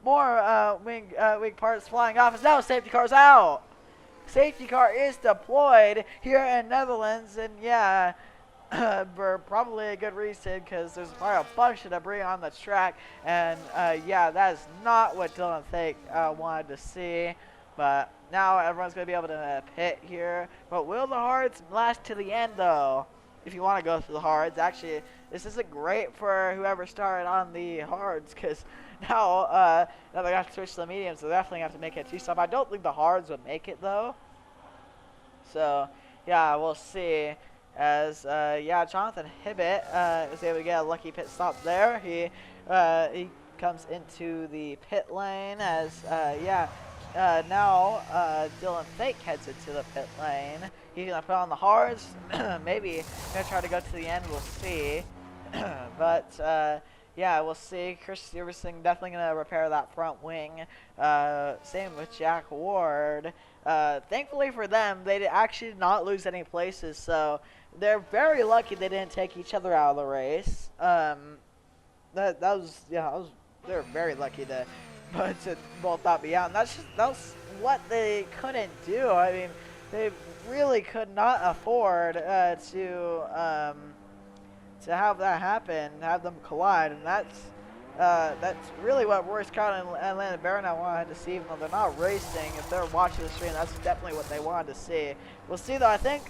[SPEAKER 1] more wing parts flying off, as now safety car's out. safety car is deployed here in Netherlands, and yeah, for probably a good reason, because there's probably a bunch of debris on the track, and yeah, that is not what Dylan Fake wanted to see. But now everyone's going to be able to pit here. But will the hards last to the end, though? If you want to go through the hards, actually, this isn't great for whoever started on the hards, because now they have to switch to the mediums, so they definitely have to make it 2-stop. I don't think the hards would make it, though. So, yeah, we'll see. As, yeah, Jonathan Hibbett was able to get a lucky pit stop there. He comes into the pit lane as, yeah, now Dylan Fake heads into the pit lane. He's going to put on the hards. Maybe going to try to go to the end. We'll see. But, yeah, we'll see. Chris Severson definitely going to repair that front wing. Same with Jack Ward. Thankfully for them, they did actually not lose any places, so they're very lucky they didn't take each other out of the race. They're very lucky to both not be out, and that was what they couldn't do. I mean, they really could not afford to have that happen, have them collide, and that's really what Royce Scott and Landon Barron wanted to see. Even though they're not racing, if they're watching the stream, that's definitely what they wanted to see. We'll see, though. I think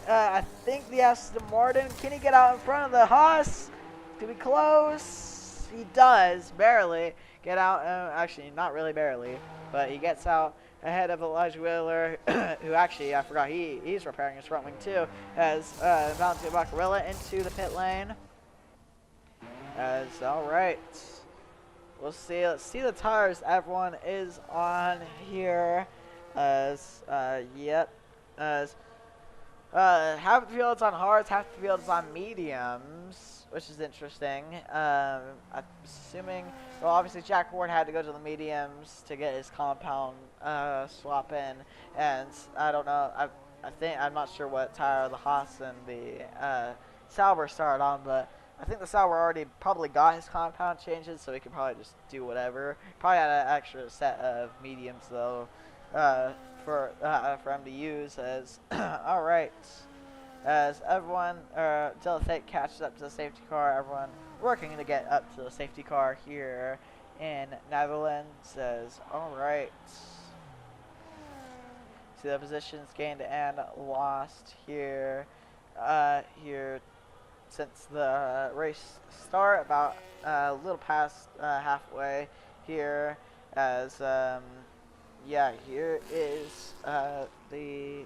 [SPEAKER 1] the Aston Martin, can he get out in front of the Haas? Do we close? He does, barely get out. Actually, not really barely, but he gets out ahead of Elijah Wheeler, who actually, I forgot, he's repairing his front wing too, as Valentino Baccarella into the pit lane. All right. We'll see. Let's see the tires everyone is on here. Yep. Half the field's on hards, half the field's on mediums, which is interesting. I'm assuming, well, obviously Jack Ward had to go to the mediums to get his compound swap in, and I don't know. I'm not sure what tire the Haas and the Sauber started on, but I think the Sauber already probably got his compound changes, so he could probably just do whatever. Probably had an extra set of mediums, though, for him to use. As all right, as everyone, Dylan Fake catches up to the safety car. Everyone working to get up to the safety car here in Netherlands. As all right, see the positions gained and lost here. Since the race start, about a little past halfway here, as yeah, here is the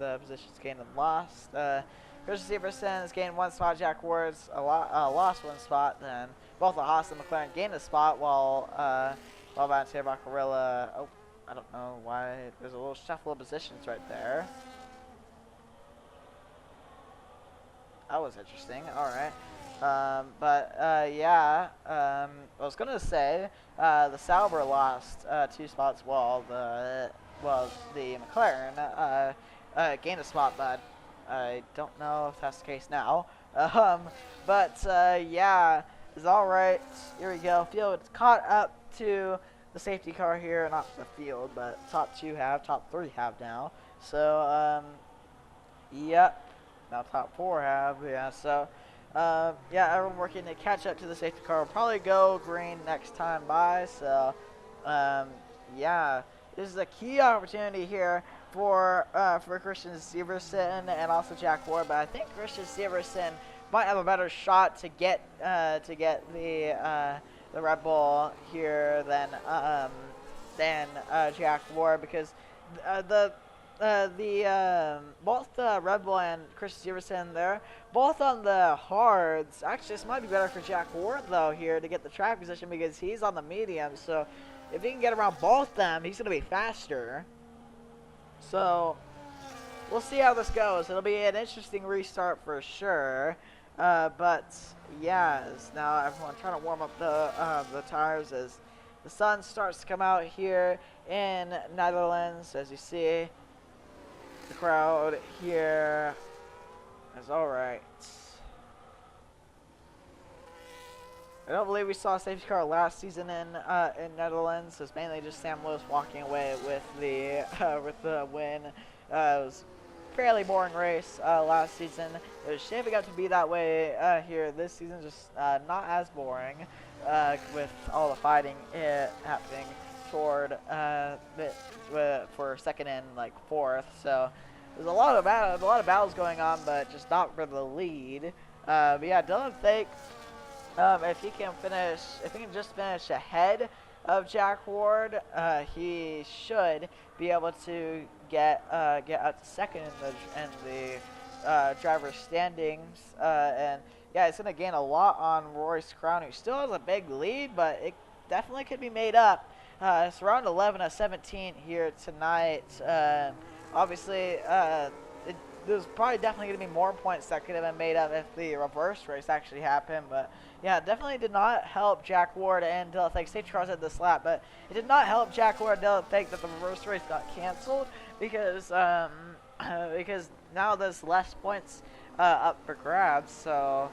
[SPEAKER 1] positions gained and lost. Christian Severson has gained 1 spot. Jack Ward's lost 1 spot. Then both the Haas and McLaren gained a spot, while Valentino Baccarella, oh, I don't know why there's a little shuffle of positions right there. That was interesting. All right. Yeah, I was going to say the Sauber lost 2 spots, while the McLaren gained a spot, but I don't know if that's the case now. Yeah, it's all right. Here we go. Field caught up to the safety car here. Not the field, but top 3 have now. So, yep. Now top 4 have, yeah, so, yeah, everyone working to catch up to the safety car will probably go green next time by, so, yeah, this is a key opportunity here for Christian Severson and also Jack Ward, but I think Christian Severson might have a better shot to get the Red Bull here than Jack Ward, because both Red Bull and Chris Severson there, both on the hards. Actually, this might be better for Jack Ward, though, here to get the track position, because he's on the medium. So if he can get around both them, he's going to be faster. So we'll see how this goes. It'll be an interesting restart for sure. But yeah, now everyone trying to warm up the tires as the sun starts to come out here in Netherlands, as you see. The crowd here is all right. I don't believe we saw a safety car last season in Netherlands. It's mainly just Sam Lewis walking away with the win It was fairly boring race last season. It was shaping up to be that way here this season, just not as boring with all the fighting happening toward for second and like fourth. So there's a lot of battles going on, but just not for the lead. But yeah, Dylan Fake, if he can just finish ahead of Jack Ward, he should be able to get up to second in the driver's standings, and yeah, it's gonna gain a lot on Royce Crown, who still has a big lead, but it definitely could be made up. It's around 11 of 17 here tonight. Obviously, there's probably definitely going to be more points that could have been made up if the reverse race actually happened. But yeah, definitely did not help Jack Ward and Dylan Fake. Safety cars at this lap, but it did not help Jack Ward and Dylan Fake that the reverse race got canceled because now there's less points up for grabs. So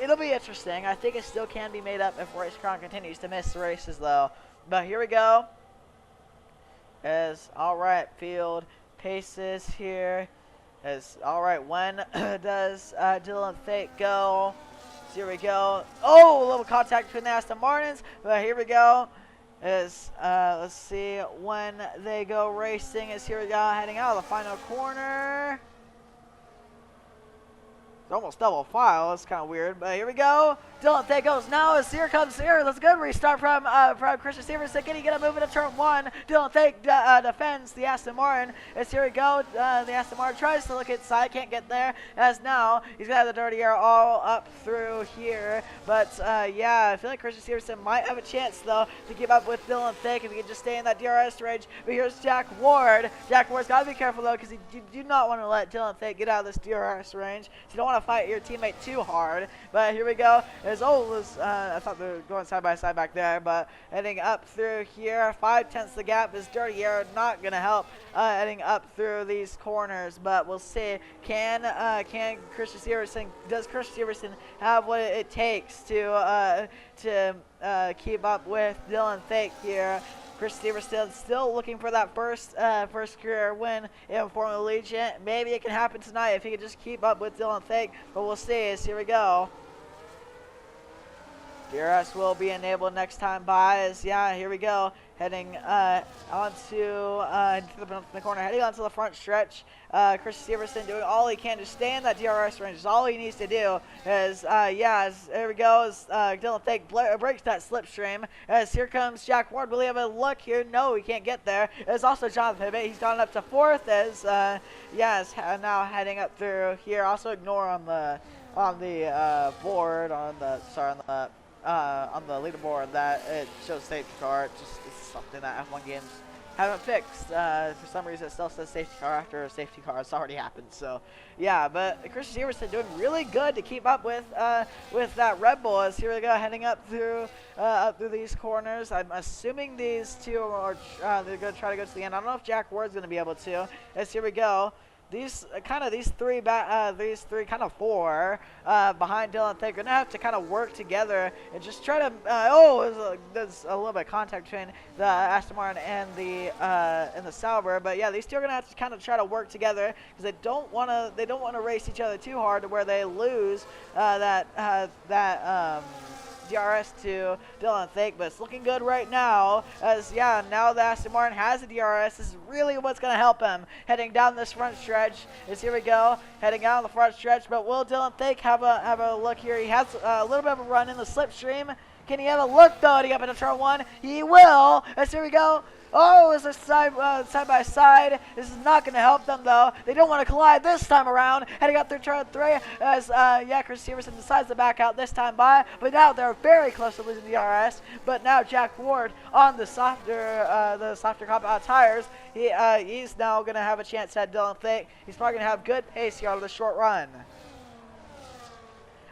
[SPEAKER 1] it'll be interesting. I think it still can be made up if Royce Crown continues to miss races, though. But here we go. As all right, field paces here. As all right, when does Dylan Fake go? So here we go. Oh, a little contact between the Aston Martins. But here we go. As let's see when they go racing. As here we go, heading out of the final corner. Almost double file. That's kind of weird, but here we go. Dylan Fake goes now. As here comes here. Let's go restart from Christian Severson. Can he get a move into turn one? Dylan Fake defends the Aston Martin. As here we go. The Aston Martin tries to look inside, can't get there. As now he's got the dirty air all up through here. But yeah, I feel like Christian Severson might have a chance though to keep up with Dylan Fake if he can just stay in that DRS range. But here's Jack Ward. Jack Ward's got to be careful though, because you do not want to let Dylan Fake get out of this DRS range. So you don't want to fight your teammate too hard. But here we go. I thought they were going side by side back there, but heading up through here, 5/10 the gap is dirty air, not gonna help heading up through these corners. But we'll see. Can Christian Severson, does Christian Severson have what it takes to keep up with Dylan Fake here? Chris Severson still looking for that first career win in Formula Allegiant. Maybe it can happen tonight if he can just keep up with Dylan Fake, but we'll see. As here we go. DRS will be enabled next time by. As yeah, here we go. Heading onto the corner, heading onto the front stretch. Chris Severson doing all he can to stay in that DRS range. Is all he needs to do. As there we go. As Dylan Fake breaks that slipstream. As here comes Jack Ward. Will he have a look here? No, he can't get there. There's also Jonathan Hibbett. He's gone up to fourth. As is now heading up through here. Also ignore on the board on the leaderboard that it shows safety car. It's something that F1 games haven't fixed. For some reason, it still says safety car after a safety car. It's already happened. So, yeah. But Christian Severson doing really good to keep up with that Red Bull. As here we go, heading up through these corners. I'm assuming these two are they're going to try to go to the end. I don't know if Jack Ward's going to be able to. As here we go. These three kind of four behind Dylan Fake are gonna have to kind of work together and just try to. There's a little bit of contact between the Aston Martin and the Sauber, but yeah, these two are gonna have to kind of try to work together because they don't want to race each other too hard to where they lose DRS to Dylan Fake, but it's looking good right now. As yeah, now the Aston Martin has a DRS. This is really what's going to help him heading down this front stretch. As here we go, heading out on the front stretch. But will Dylan Fake have a look here? He has a little bit of a run in the slipstream. Can he have a look though to get up into turn one? He will. As here we go. Oh, it's a side by side. This is not going to help them, though. They don't want to collide this time around. Heading up through turn three as, Chris Severson decides to back out this time by. But now they're very close to losing the DRS. But now Jack Ward on the softer compound tires. He's now going to have a chance at Dylan Fake. He's probably going to have good pace here on the short run.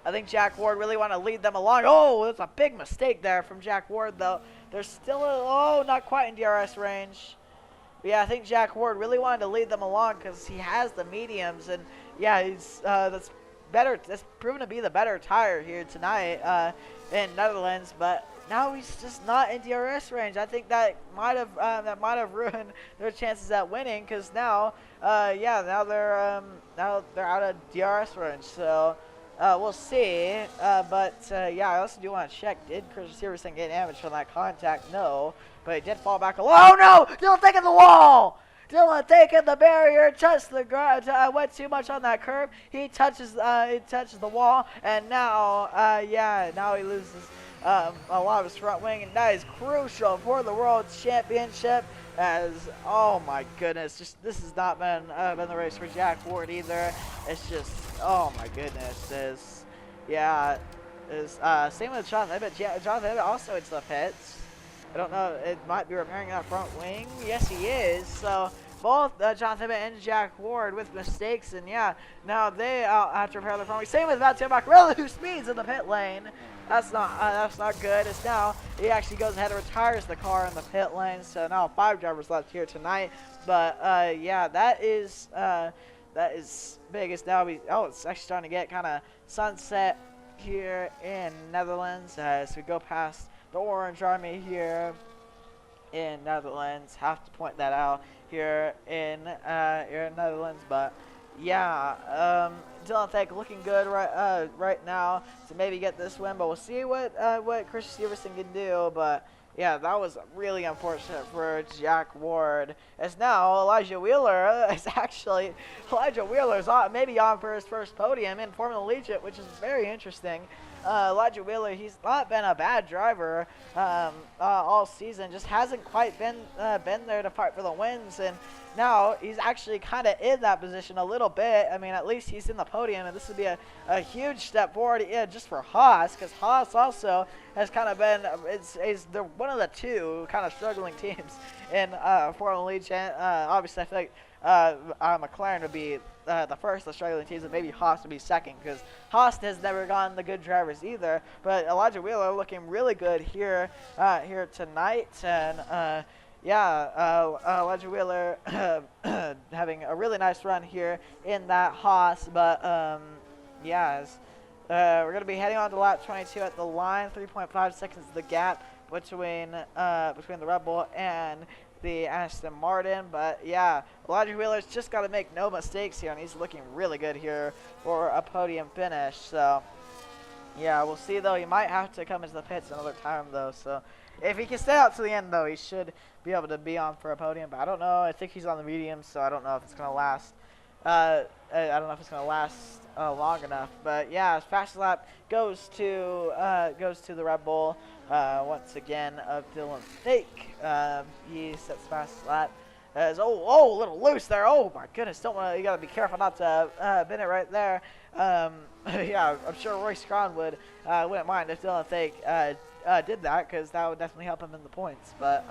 [SPEAKER 1] I think Jack Ward really want to lead them along. Oh, that's a big mistake there from Jack Ward, though. They're still, not quite in DRS range. But yeah, I think Jack Ward really wanted to lead them along because he has the mediums. And yeah, That's proven to be the better tire here tonight in Netherlands, but now he's just not in DRS range. I think that might have ruined their chances at winning, because now, now they're out of DRS range. So we'll see. I also do want to check: did Christian Severson get damaged from that contact? No, but he did fall back. Oh no! Dylan taking the wall. Dylan taking the barrier, touched the ground, went too much on that curb. He touches the wall, and now, now he loses a lot of his front wing, and that is crucial for the World Championship. As this has not been the race for Jack Ward either. It's just, oh my goodness, same with Jonathan Hibbett. Jonathan Hibbett also into the pits. I don't know, it might be repairing that front wing. Yes, he is. So both Jonathan Hibbett and Jack Ward with mistakes, and now they have to repair the front wing. Same with Mateo Maccarelli, who speeds in the pit lane. That's not good. It's now he actually goes ahead and retires the car in the pit lane. So now 5 drivers left here tonight. But that is big. It's now it's actually starting to get kind of sunset here in Netherlands as we go past the Orange Army here in Netherlands. Have to point that out here in Netherlands, but Dylan Thack looking good right now to maybe get this win, but we'll see what Christian Severson can do. But that was really unfortunate for Jack Ward. As now Elijah Wheeler is maybe on for his first podium in Formula Allegiant, which is very interesting. Elijah Wheeler, he's not been a bad driver all season, just hasn't quite been there to fight for the wins, and now he's actually kind of in that position a little bit. I mean, at least he's in the podium, and this would be a huge step forward just for Haas, because Haas also has kind of been they're one of the two kind of struggling teams in Formula Allegiant. Obviously, I feel like McLaren would be the first of the struggling teams, and maybe Haas would be second, because Haas has never gotten the good drivers either. But Elijah Wheeler looking really good here tonight, and Elijah Wheeler having a really nice run here in that Haas. But we're going to be heading on to lap 22 at the line. 3.5 seconds is the gap between the Red Bull and the Aston Martin. But Elijah Wheeler's just got to make no mistakes here, and he's looking really good here for a podium finish. So we'll see though. He might have to come into the pits another time though. So if he can stay out to the end though, he should be able to be on for a podium. But I don't know. I think he's on the medium, so I don't know if it's gonna last. I don't know if it's gonna last long enough. But his fastest lap goes to the Red Bull once again of Dylan Fake. He sets fastest lap. A little loose there. Oh my goodness! You gotta be careful not to bin it right there. I'm sure Royce Cron wouldn't mind if Dylan Fake did that, because that would definitely help him in the points. But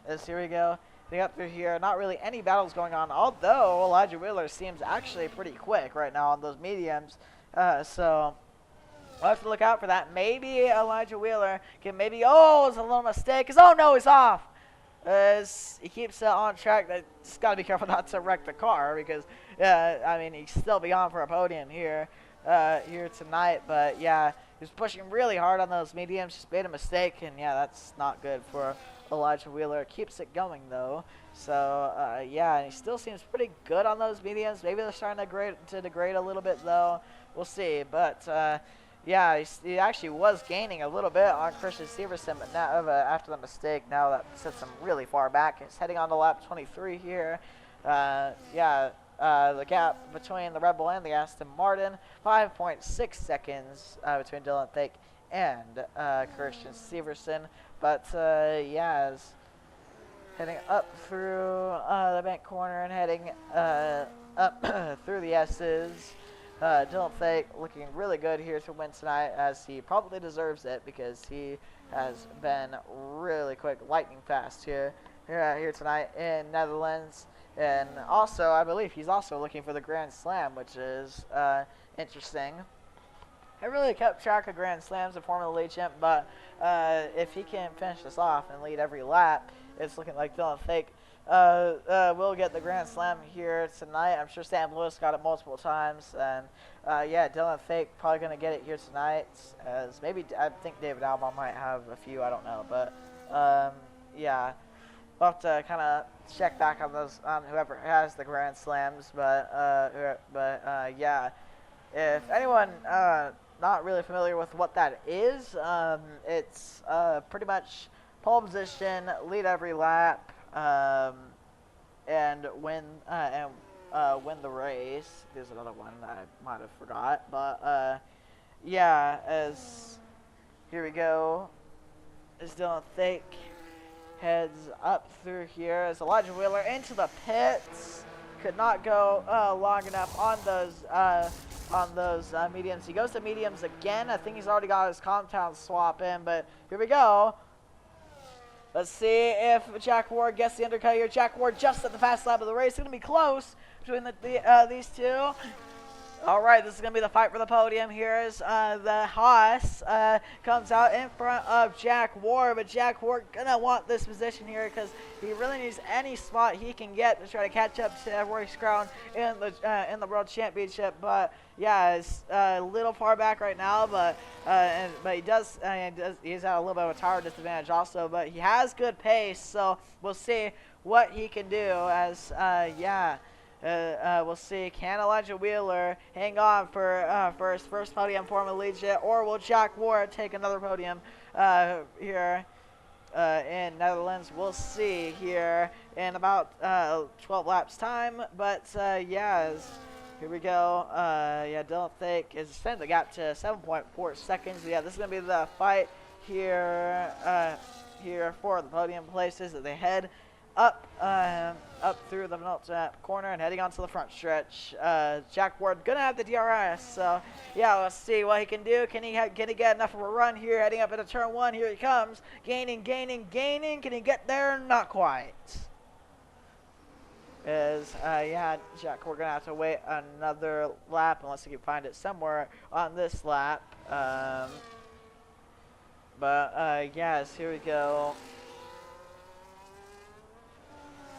[SPEAKER 1] as here we go. They got through here. Not really any battles going on, although Elijah Wheeler seems actually pretty quick right now on those mediums. So we'll have to look out for that. Maybe Elijah Wheeler can it's a little mistake. He's off. He keeps it on track. Just got to be careful not to wreck the car, because he'd still be on for a podium here tonight. But he's pushing really hard on those mediums. Just made a mistake, and that's not good for Elijah Wheeler. Keeps it going though. So and he still seems pretty good on those mediums. Maybe they're starting to degrade a little bit though. We'll see. But he actually was gaining a little bit on Christian Severson, but now after the mistake, now that sets him really far back. He's heading on to lap 23 here. The gap between the Red Bull and the Aston Martin, 5.6 seconds between Dylan Fake and Christian Severson. But is heading up through the bank corner and heading up through the S's. Dylan Fake looking really good here to win tonight, as he probably deserves it, because he has been really quick, lightning fast here tonight in Netherlands. And also, I believe he's also looking for the Grand Slam, which is interesting. I really kept track of Grand Slams in Formula Allegiant, but if he can finish this off and lead every lap, it's looking like Dylan Fake will get the Grand Slam here tonight. I'm sure Sam Lewis got it multiple times, and yeah, Dylan Fake probably gonna get it here tonight. As maybe I think David Alba might have a few. I don't know, but yeah, we'll have to kind of check back on those on whoever has the Grand Slams. But yeah, if anyone not really familiar with what that is, it's pretty much pole position, lead every lap, and win the race. There's another one that I might have forgot, but yeah, as here we go, as Dylan Fake heads up through here, as Elijah Wheeler into the pits. Could not go long enough on those mediums. He goes to mediums again. I think he's already got his compound swap in, but here we go. Let's see if Jack Ward gets the undercut here. Jack Ward just at the fast lap of the race. It's going to be close between these two. All right, this is going to be the fight for the podium here as the Haas comes out in front of Jack Ward, but Jack Ward going to want this position here because he really needs any spot he can get to try to catch up to Royce Crown in the World Championship. But yeah, it's a little far back right now, but he's at a little bit of a tire disadvantage also, but he has good pace, so we'll see what he can do as yeah. We'll see, can Elijah Wheeler hang on for his first podium for Allegiant, or will Jack Ward take another podium here in Netherlands? We'll see here in about 12 laps time, but yeah, here we go. Yeah, Dylan Fake is extending the gap to 7.4 seconds. Yeah, this is going to be the fight here here for the podium places as they head up through the corner and heading onto the front stretch. Jack Ward gonna have the DRS, so yeah, let's see what he can do. Can he get enough of a run here heading up into turn one? Here he comes, gaining. Can he get there? Not quite. Yeah, Jack, we're gonna have to wait another lap unless he can find it somewhere on this lap. Yes, here we go.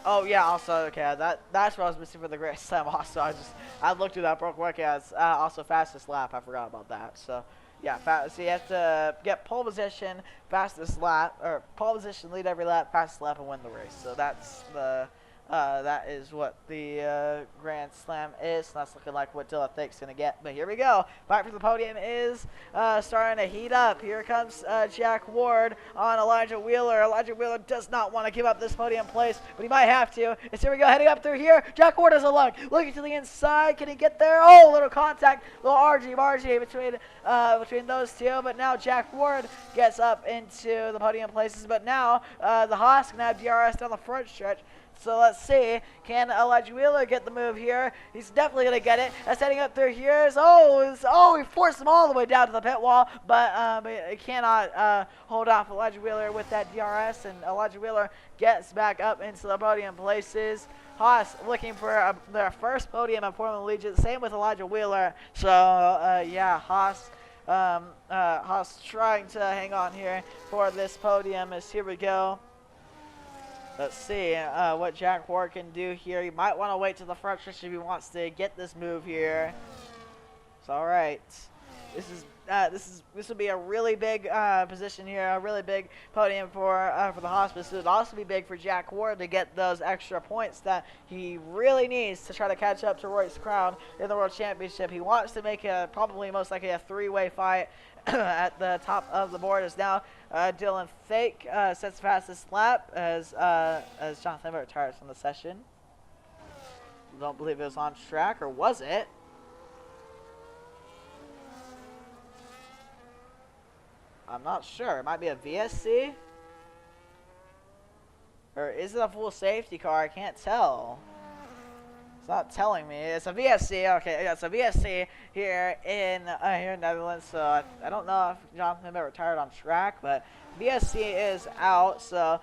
[SPEAKER 1] Oh yeah, also okay, that's what I was missing for the Grand Slam. Also, I looked it up real quick as also fastest lap. I forgot about that. So yeah, so you have to get pole position, fastest lap, or pole position, lead every lap, fastest lap, and win the race. So that's the that is what the Grand Slam is. So that's looking like what Dylan Fake's gonna get. But here we go. Fight for the podium is starting to heat up. Here comes Jack Ward on Elijah Wheeler. Elijah Wheeler does not want to give up this podium place, but he might have to. And here we go, heading up through here. Jack Ward has a look. Looking to the inside. Can he get there? Oh, little contact, little RG between those two. But now Jack Ward gets up into the podium places. But now the Haas can have DRS down the front stretch. So let's see, can Elijah Wheeler get the move here? He's definitely going to get it. That's heading up through here. He forced him all the way down to the pit wall, but he cannot hold off Elijah Wheeler with that DRS, and Elijah Wheeler gets back up into the podium places. Haas looking for their first podium in Formula Allegiant, same with Elijah Wheeler. So, yeah, Haas trying to hang on here for this podium as here we go. Let's see what Jack Ward can do here. He might want to wait to the front stretch if he wants to get this move here. It's all right. This will be a really big position here, a really big podium for the hospice. It would also be big for Jack Ward to get those extra points that he really needs to try to catch up to Royce Crown in the World Championship. He wants to make probably most likely a three-way fight at the top of the board. As now Dylan Fake sets fastest lap as Jonathan retires from the session. Don't believe it was on track, or was it? I'm not sure. It might be a VSC. Or is it a full safety car? I can't tell. It's not telling me. It's a VSC. Okay, yeah, it's a VSC here in Netherlands. So I don't know if Jonathan ever retired on track, but VSC is out. So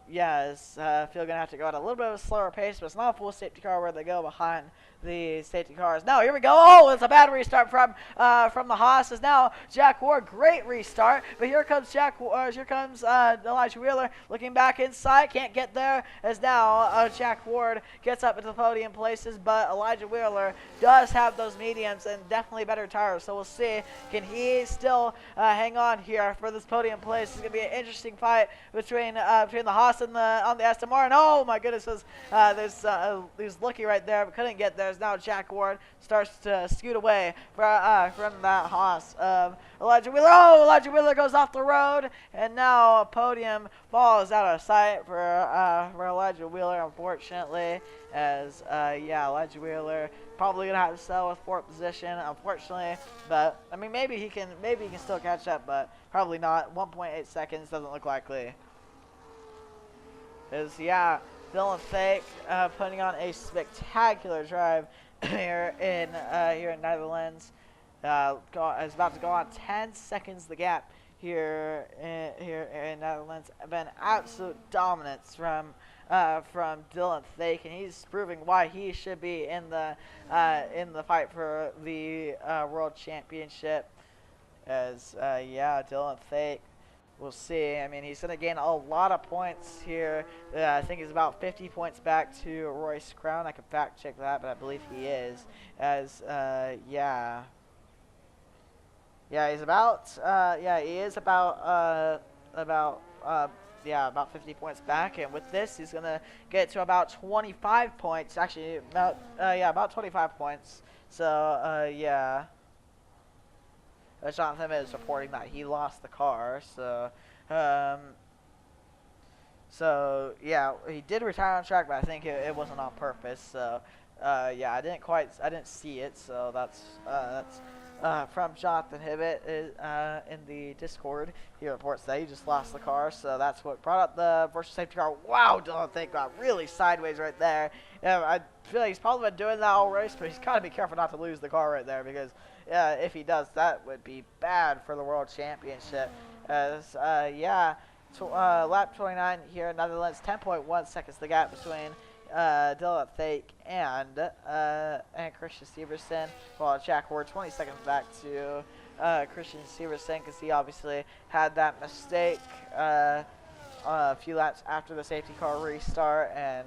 [SPEAKER 1] yeah, is Field gonna have to go at a little bit of a slower pace, but it's not a full safety car where they go behind the safety cars. No, here we go. Oh, it's a bad restart from the Haas. Is now Jack Ward. Great restart, but here comes Elijah Wheeler looking back inside. Can't get there. As now Jack Ward gets up into the podium places, but Elijah Wheeler does have those mediums and definitely better tires. So we'll see. Can he still hang on here for this podium place? It's gonna be an interesting fight between the Haas and the Aston Martin. Oh my goodness, there's Lucky right there, but couldn't get there. Now Jack Ward starts to scoot away from that Haas of Elijah Wheeler. Oh, Elijah Wheeler goes off the road, and now a podium falls out of sight for Elijah Wheeler, unfortunately. As Elijah Wheeler probably gonna have to settle with fourth position, unfortunately. But I mean, maybe he can still catch up, but probably not. 1.8 seconds doesn't look likely. Dylan Fake putting on a spectacular drive here in Netherlands. Is about to go on 10 seconds the gap here in Netherlands. Been absolute dominance from Dylan Fake, and he's proving why he should be in the fight for the World Championship. As Dylan Fake. We'll see. I mean, he's going to gain a lot of points here. I think he's about 50 points back to Royce Crown. I can fact check that, but I believe he is. As, he's about, he is about 50 points back. And with this, he's going to get to about 25 points. Actually, about 25 points. So, Jonathan is reporting that he lost the car, so he did retire on track, but I think it wasn't on purpose. So I didn't see it. So that's from Jonathan Hibbett in the Discord. He reports that he just lost the car, so that's what brought up the virtual safety car. Wow, Dylan Fake got really sideways right there. I feel like he's probably been doing that all race, but he's got to be careful not to lose the car right there, because if he does, that would be bad for the World Championship. As lap 29 here in Netherlands, 10.1 seconds the gap between Dylan Fake and Christian Severson. Well, Jack Ward 20 seconds back to Christian Severson, because he obviously had that mistake a few laps after the safety car restart, and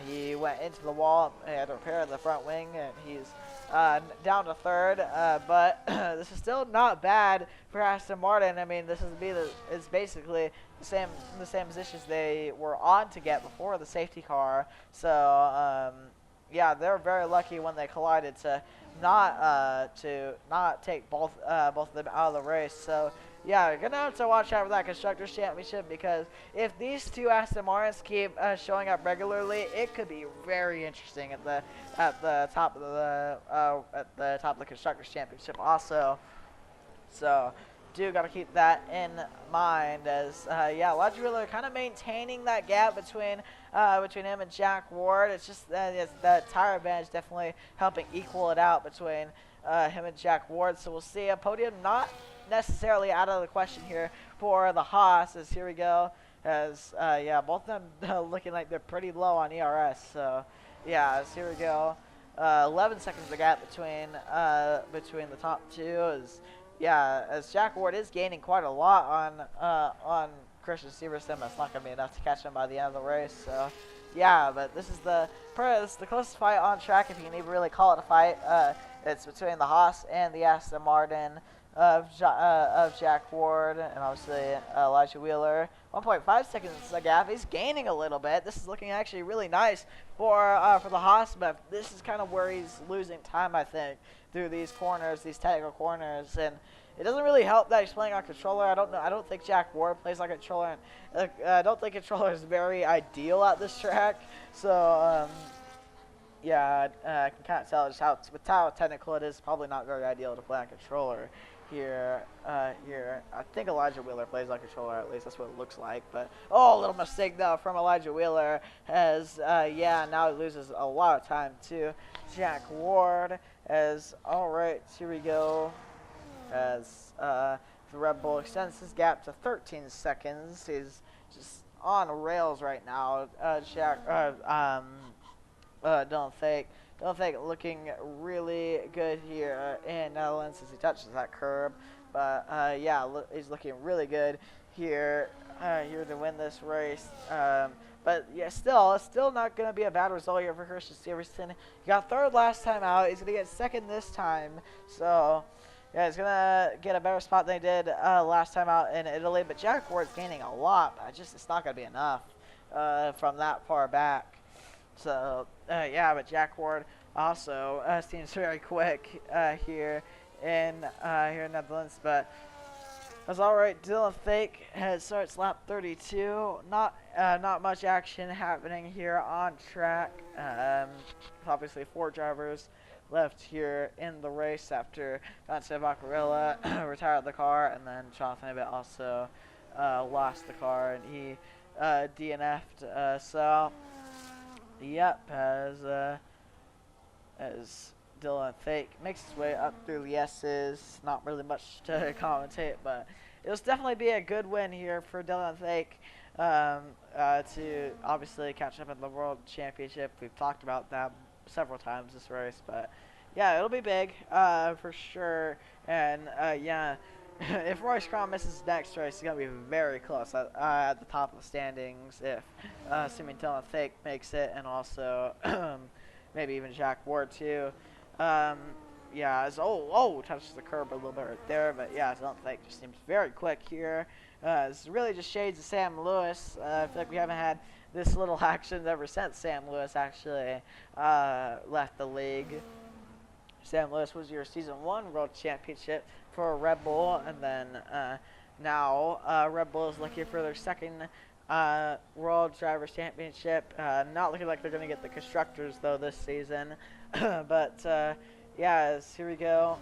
[SPEAKER 1] he went into the wall. He had to repair the front wing, and he's down to third, but this is still not bad for Aston Martin. I mean, it's basically the same positions they were on to get before the safety car. So they're very lucky when they collided to not take both of them out of the race. So you're gonna have to watch out for that Constructors Championship, because if these two Aston Martins keep showing up regularly, it could be very interesting at the top of the Constructors Championship also. So do got to keep that in mind, as Elijah Wheeler kind of maintaining that gap between him and Jack Ward. It's just that tire advantage definitely helping equal it out between him and Jack Ward. So we'll see a podium not necessarily out of the question here for the Haas. As here we go, as both of them looking like they're pretty low on ERS. So as here we go, 11 seconds the gap between the top two. As Jack Ward is gaining quite a lot on Christian Severson, that's not going to be enough to catch him by the end of the race. So but this is the closest fight on track, if you can even really call it a fight. It's between the Haas and the Aston Martin of Jack Ward, and obviously Elijah Wheeler. 1.5 seconds the gap. He's gaining a little bit. This is looking actually really nice for the Haas, but this is kind of where he's losing time, I think, through these corners, these technical corners, and it doesn't really help that he's playing on controller. I don't think Jack Ward plays on controller, and I don't think controller is very ideal at this track. So I can kind of tell just how technical it is. Probably not very ideal to play on controller. Here. I think Elijah Wheeler plays on controller, at least that's what it looks like. But a little mistake though from Elijah Wheeler, as now he loses a lot of time to Jack Ward. As alright, here we go. As the Red Bull extends his gap to 13 seconds. He's just on rails right now. Dylan Fake. Dylan Fake looking really good here in Netherlands as he touches that curb. But yeah, he's looking really good here here to win this race. But yeah, still not going to be a bad result here for Christian Severson. He got third last time out. He's going to get second this time. So yeah, he's going to get a better spot than he did last time out in Italy. But Jack Ward's gaining a lot. But it's not going to be enough from that far back. So, yeah, but Jack Ward also seems very quick here in Netherlands. But that's all right. Dylan Fake starts lap 32. Not much action happening here on track. Obviously, 4 drivers left here in the race after Dante Vaccarella retired the car, and then Jonathan Abbott also lost the car, and he DNF'd. So. Yep, as Dylan Fake makes his way up through the S's, not really much to commentate, but it'll definitely be a good win here for Dylan Fake to obviously catch up in the World Championship. We've talked about that several times this race, but yeah, it'll be big for sure. And yeah, if Royce Cron misses next race, he's going to be very close at the top of the standings if assuming Dylan Fake makes it, and also maybe even Jack Ward too. Yeah, touches the curb a little bit right there, but yeah, Dylan Fake just seems very quick here. It's really just shades of Sam Lewis. I feel like we haven't had this little action ever since Sam Lewis actually left the league. Sam Lewis was your Season 1 World Championship for Red Bull, and then now Red Bull is looking for their second World Drivers' Championship. Not looking like they're going to get the Constructors, though, this season. But, yeah, here we go.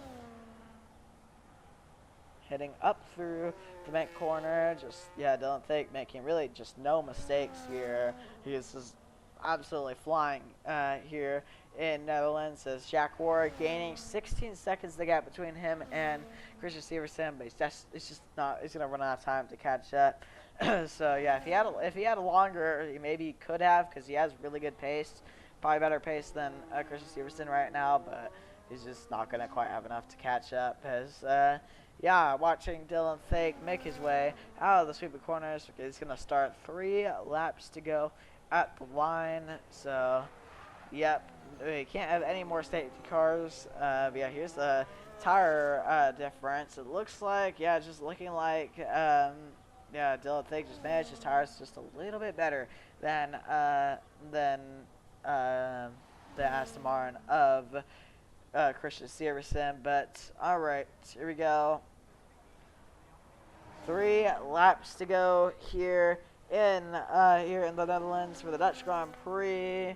[SPEAKER 1] Heading up through the bank corner. Dylan Fake making really just no mistakes here. He's just absolutely flying here in Netherlands as Jack Ward gaining 16 seconds the gap between him and Christian Severson, but he's gonna run out of time to catch up. So yeah, if he had a longer, maybe he could have, because he has really good pace, probably better pace than Christian Severson right now, but he's just not gonna quite have enough to catch up. As yeah, watching Dylan Fake make his way out of the sweeping corners. He's gonna start 3 laps to go at the line. So yep, we can't have any more safety cars. But yeah, here's the tire difference. It looks like, yeah, just looking like, yeah, Dylan Fake just managed his tires just a little bit better than the Aston Martin of Christian Severson. But all right, here we go. 3 laps to go here in the Netherlands for the Dutch Grand Prix.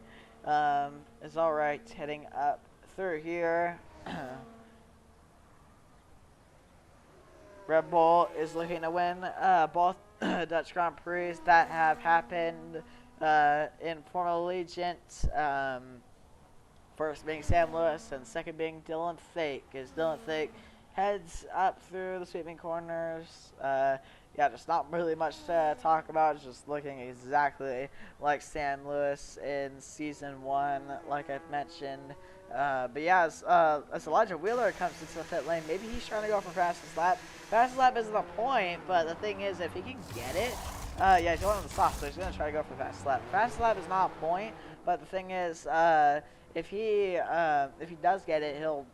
[SPEAKER 1] Is all right, heading up through here. Red Bull is looking to win both Dutch Grand Prix that have happened in former Allegiant. First being Sam Lewis and second being Dylan Fake, as Dylan Fake heads up through the sweeping corners. Yeah, just not really much to talk about. It's just looking exactly like Sam Lewis in Season 1, like I've mentioned. But yeah, as Elijah Wheeler comes into the pit lane, maybe he's trying to go for fastest lap. Fastest lap isn't the point, but the thing is, if he can get it, yeah, he's going on the soft, so he's going to try to go for fastest lap. Fastest lap is not a point, but the thing is, if he does get it, he'll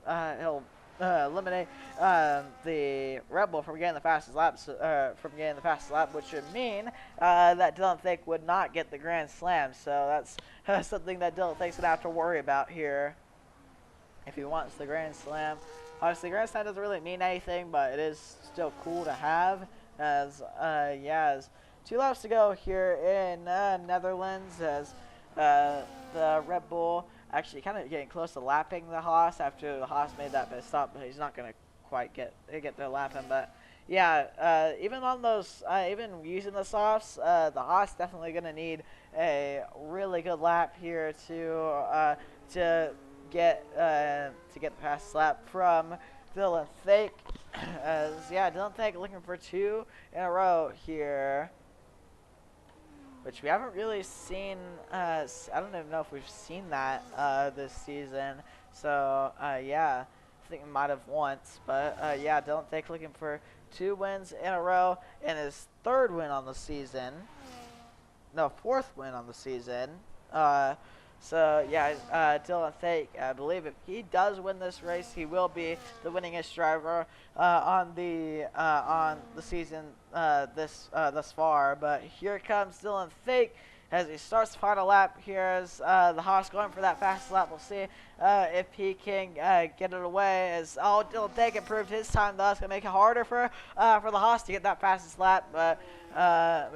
[SPEAKER 1] eliminate the Red Bull from getting the fastest lap, which would mean that Dylan Fake would not get the Grand Slam. So that's something that Dylan Fake's gonna have to worry about here if he wants the Grand Slam. Obviously, Grand Slam doesn't really mean anything, but it is still cool to have. As yeah, as 2 laps to go here in Netherlands, as the Red Bull actually kind of getting close to lapping the Haas after the Haas made that pit stop, but he's not going to quite get there lapping. But yeah, even on those, even using the softs, the Haas definitely going to need a really good lap here to get the fastest lap from Dylan Fake. As yeah, Dylan Fake looking for 2 in a row here. which we haven't really seen. I don't even know if we've seen that this season. So yeah, I think we might have once, but yeah, don't think looking for 2 wins in a row and his third win on the season. No, fourth win on the season. Uh, so yeah, Dylan Fake, I believe if he does win this race, he will be the winningest driver on the season thus far. But here comes Dylan Fake as he starts the final lap. Here's the Haas going for that fast lap. We'll see if he can get it away. As Dylan Fake improved his time, though, it's gonna make it harder for the Haas to get that fastest lap. But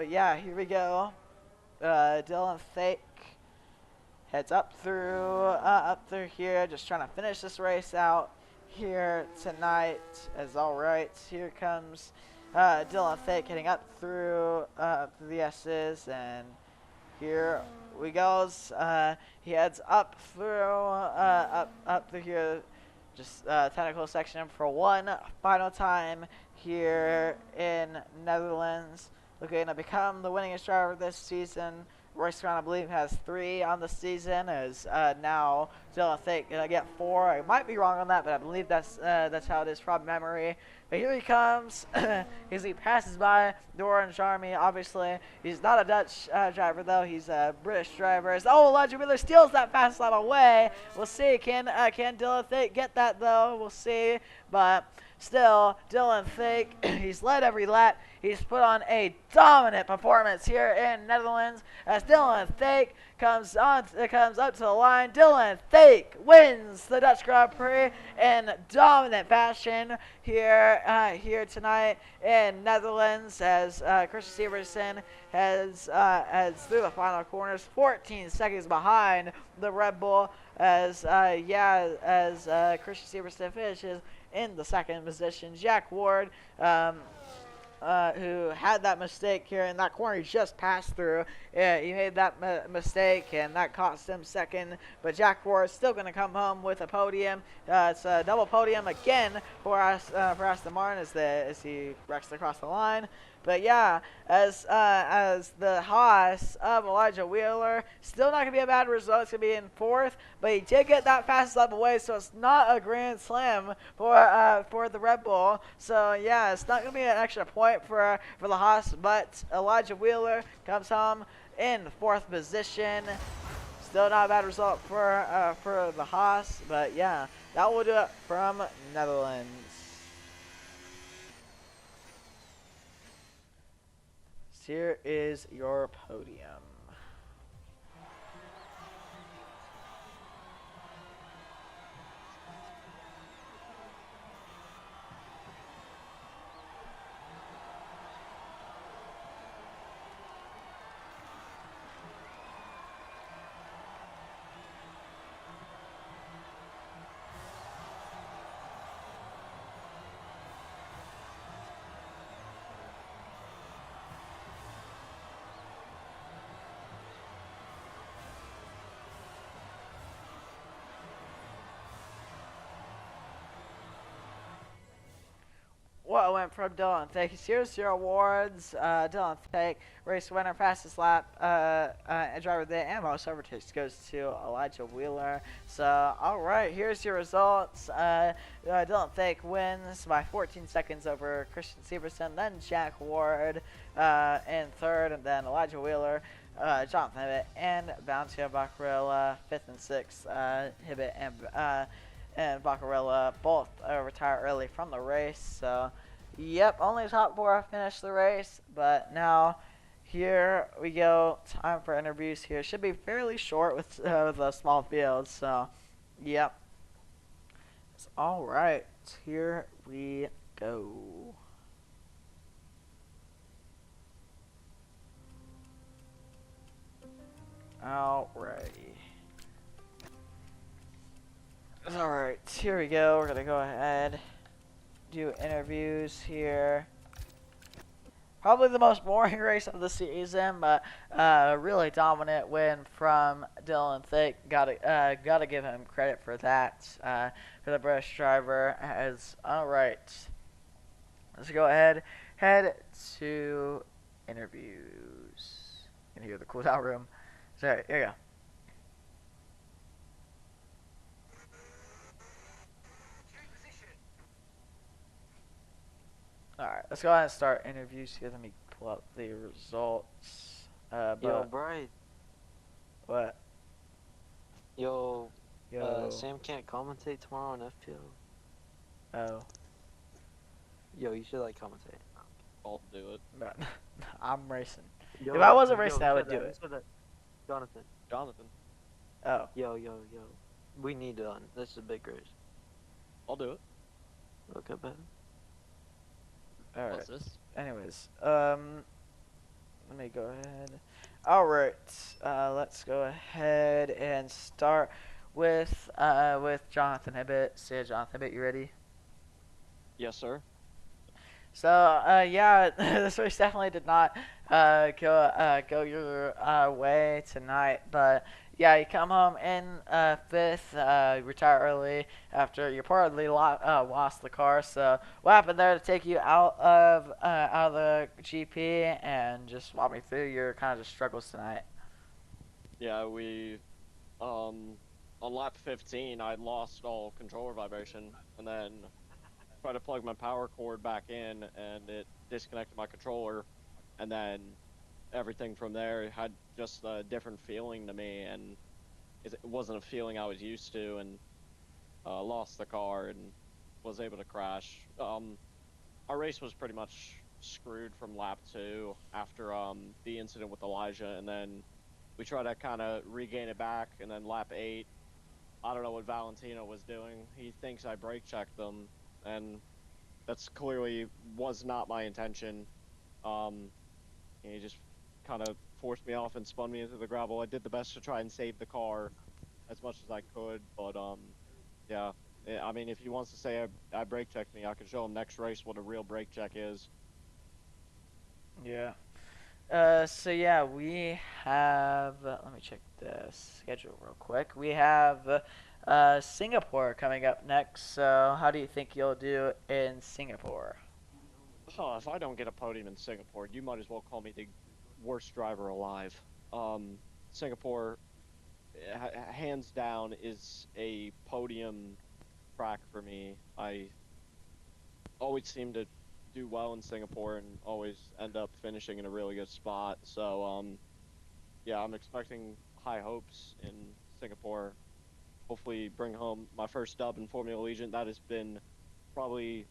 [SPEAKER 1] yeah, here we go. Dylan Fake heads up through here, just trying to finish this race out here tonight. As all right, here comes Dylan Fake heading up through the S's, and here we goes. He heads up through here, just technical section for one final time here in Netherlands. Looking to become the winningest driver this season. Royce Brown, I believe, has 3 on the season. As now Dylan Fake gonna get 4. I might be wrong on that, but I believe that's how it is from memory. But here he comes as he passes by the Orange Army. Obviously, he's not a Dutch driver, though. He's a British driver. Elijah Wheeler steals that fast lap away. We'll see. Can Dylan Fake get that, though? We'll see. But still, Dylan Fake, he's led every lap. He's put on a dominant performance here in Netherlands as Dylan Fake comes up to the line. Dylan Fake wins the Dutch Grand Prix in dominant fashion here tonight in Netherlands as Christian Severson has through the final corners, 14 seconds behind the Red Bull as Christian Severson finishes in the second position. Jack Ward, who had that mistake here in that corner he just passed through. Yeah, he made that mistake, and that cost him second. But Jack Ward is still going to come home with a podium. It's a double podium again for Aston Martin as he wrecks across the line. But yeah, as the Haas of Elijah Wheeler, still not going to be a bad result. It's going to be in 4th, but he did get that fast lap away, so it's not a grand slam for the Red Bull. So yeah, it's not going to be an extra point for the Haas, but Elijah Wheeler comes home in 4th position. Still not a bad result for the Haas, but yeah, that will do it from Netherlands. Here is your podium. What went from Dylan Fake? Here's your awards. Dylan Fake, race winner, fastest lap, driver of the day, and most overtakes goes to Elijah Wheeler. So, alright, here's your results. Dylan Fake wins by 14 seconds over Christian Severson, then Jack Ward in 3rd, and then Elijah Wheeler, Jonathan Hibbett, and Bounty Baccarella 5th and 6th. Hibbett and Baccarella both retire early from the race. So, yep, only top 4 finished the race. But now, here we go. Time for interviews here. Should be fairly short with a small field. So, yep. All right, here we go. Alrighty. Alright, here we go. We're gonna go ahead, do interviews here. Probably the most boring race of the season, but really dominant win from Dylan Fake. Gotta give him credit for that, for the British driver. Alright, let's go ahead, head to interviews. You can hear the cooldown room. So here you go. Alright, let's go ahead and start interviews here. Let me pull up the results.
[SPEAKER 2] Yo,
[SPEAKER 1] But
[SPEAKER 2] Bright.
[SPEAKER 1] what?
[SPEAKER 2] Yo,
[SPEAKER 1] Yo.
[SPEAKER 2] Sam can't commentate tomorrow on FPL.
[SPEAKER 1] Oh.
[SPEAKER 2] Yo, you should like commentate.
[SPEAKER 3] I'll do it.
[SPEAKER 1] But I'm racing. If I
[SPEAKER 2] Yo,
[SPEAKER 1] wasn't
[SPEAKER 2] yo,
[SPEAKER 1] racing,
[SPEAKER 2] who
[SPEAKER 1] I
[SPEAKER 2] said
[SPEAKER 1] would do
[SPEAKER 2] that? Who
[SPEAKER 1] it.
[SPEAKER 2] said that? Jonathan.
[SPEAKER 3] Jonathan,
[SPEAKER 1] Oh.
[SPEAKER 2] Yo. We need to. This is a big race.
[SPEAKER 3] I'll do it.
[SPEAKER 2] Okay, bet.
[SPEAKER 1] Alright.
[SPEAKER 3] What's this?
[SPEAKER 1] Anyways, let me go ahead. Alright, let's go ahead and start with Jonathan Hibbett. So yeah, Jonathan Hibbett, you ready?
[SPEAKER 3] Yes, sir.
[SPEAKER 1] So, yeah, this race definitely did not go your way tonight, but yeah, you come home in fifth, retire early after you reportedly lost the car. So, what happened there to take you out of the GP, and just walk me through your kind of just struggles tonight?
[SPEAKER 3] Yeah, we on lap 15, I lost all controller vibration, and then tried to plug my power cord back in, and it disconnected my controller, and then everything from there had just a different feeling to me, and it wasn't a feeling I was used to, and lost the car and was able to crash. Our race was pretty much screwed from lap 2 after the incident with Elijah, and then we tried to kind of regain it back, and then lap 8, I don't know what Valentino was doing. He thinks I brake checked them, and that's clearly was not my intention. He just kind of forced me off and spun me into the gravel. I did the best to try and save the car as much as I could, but yeah. I mean, if he wants to say I brake checked me, I can show him next race what a real brake check is.
[SPEAKER 1] Yeah. So yeah, we have. Let me check the schedule real quick. We have Singapore coming up next. So how do you think you'll do in Singapore?
[SPEAKER 3] Oh, if I don't get a podium in Singapore, you might as well call me the worst driver alive. Singapore, hands down, is a podium track for me. I always seem to do well in Singapore and always end up finishing in a really good spot. So, yeah, I'm expecting high hopes in Singapore. Hopefully, bring home my first dub in Formula Allegiant. That has been probably,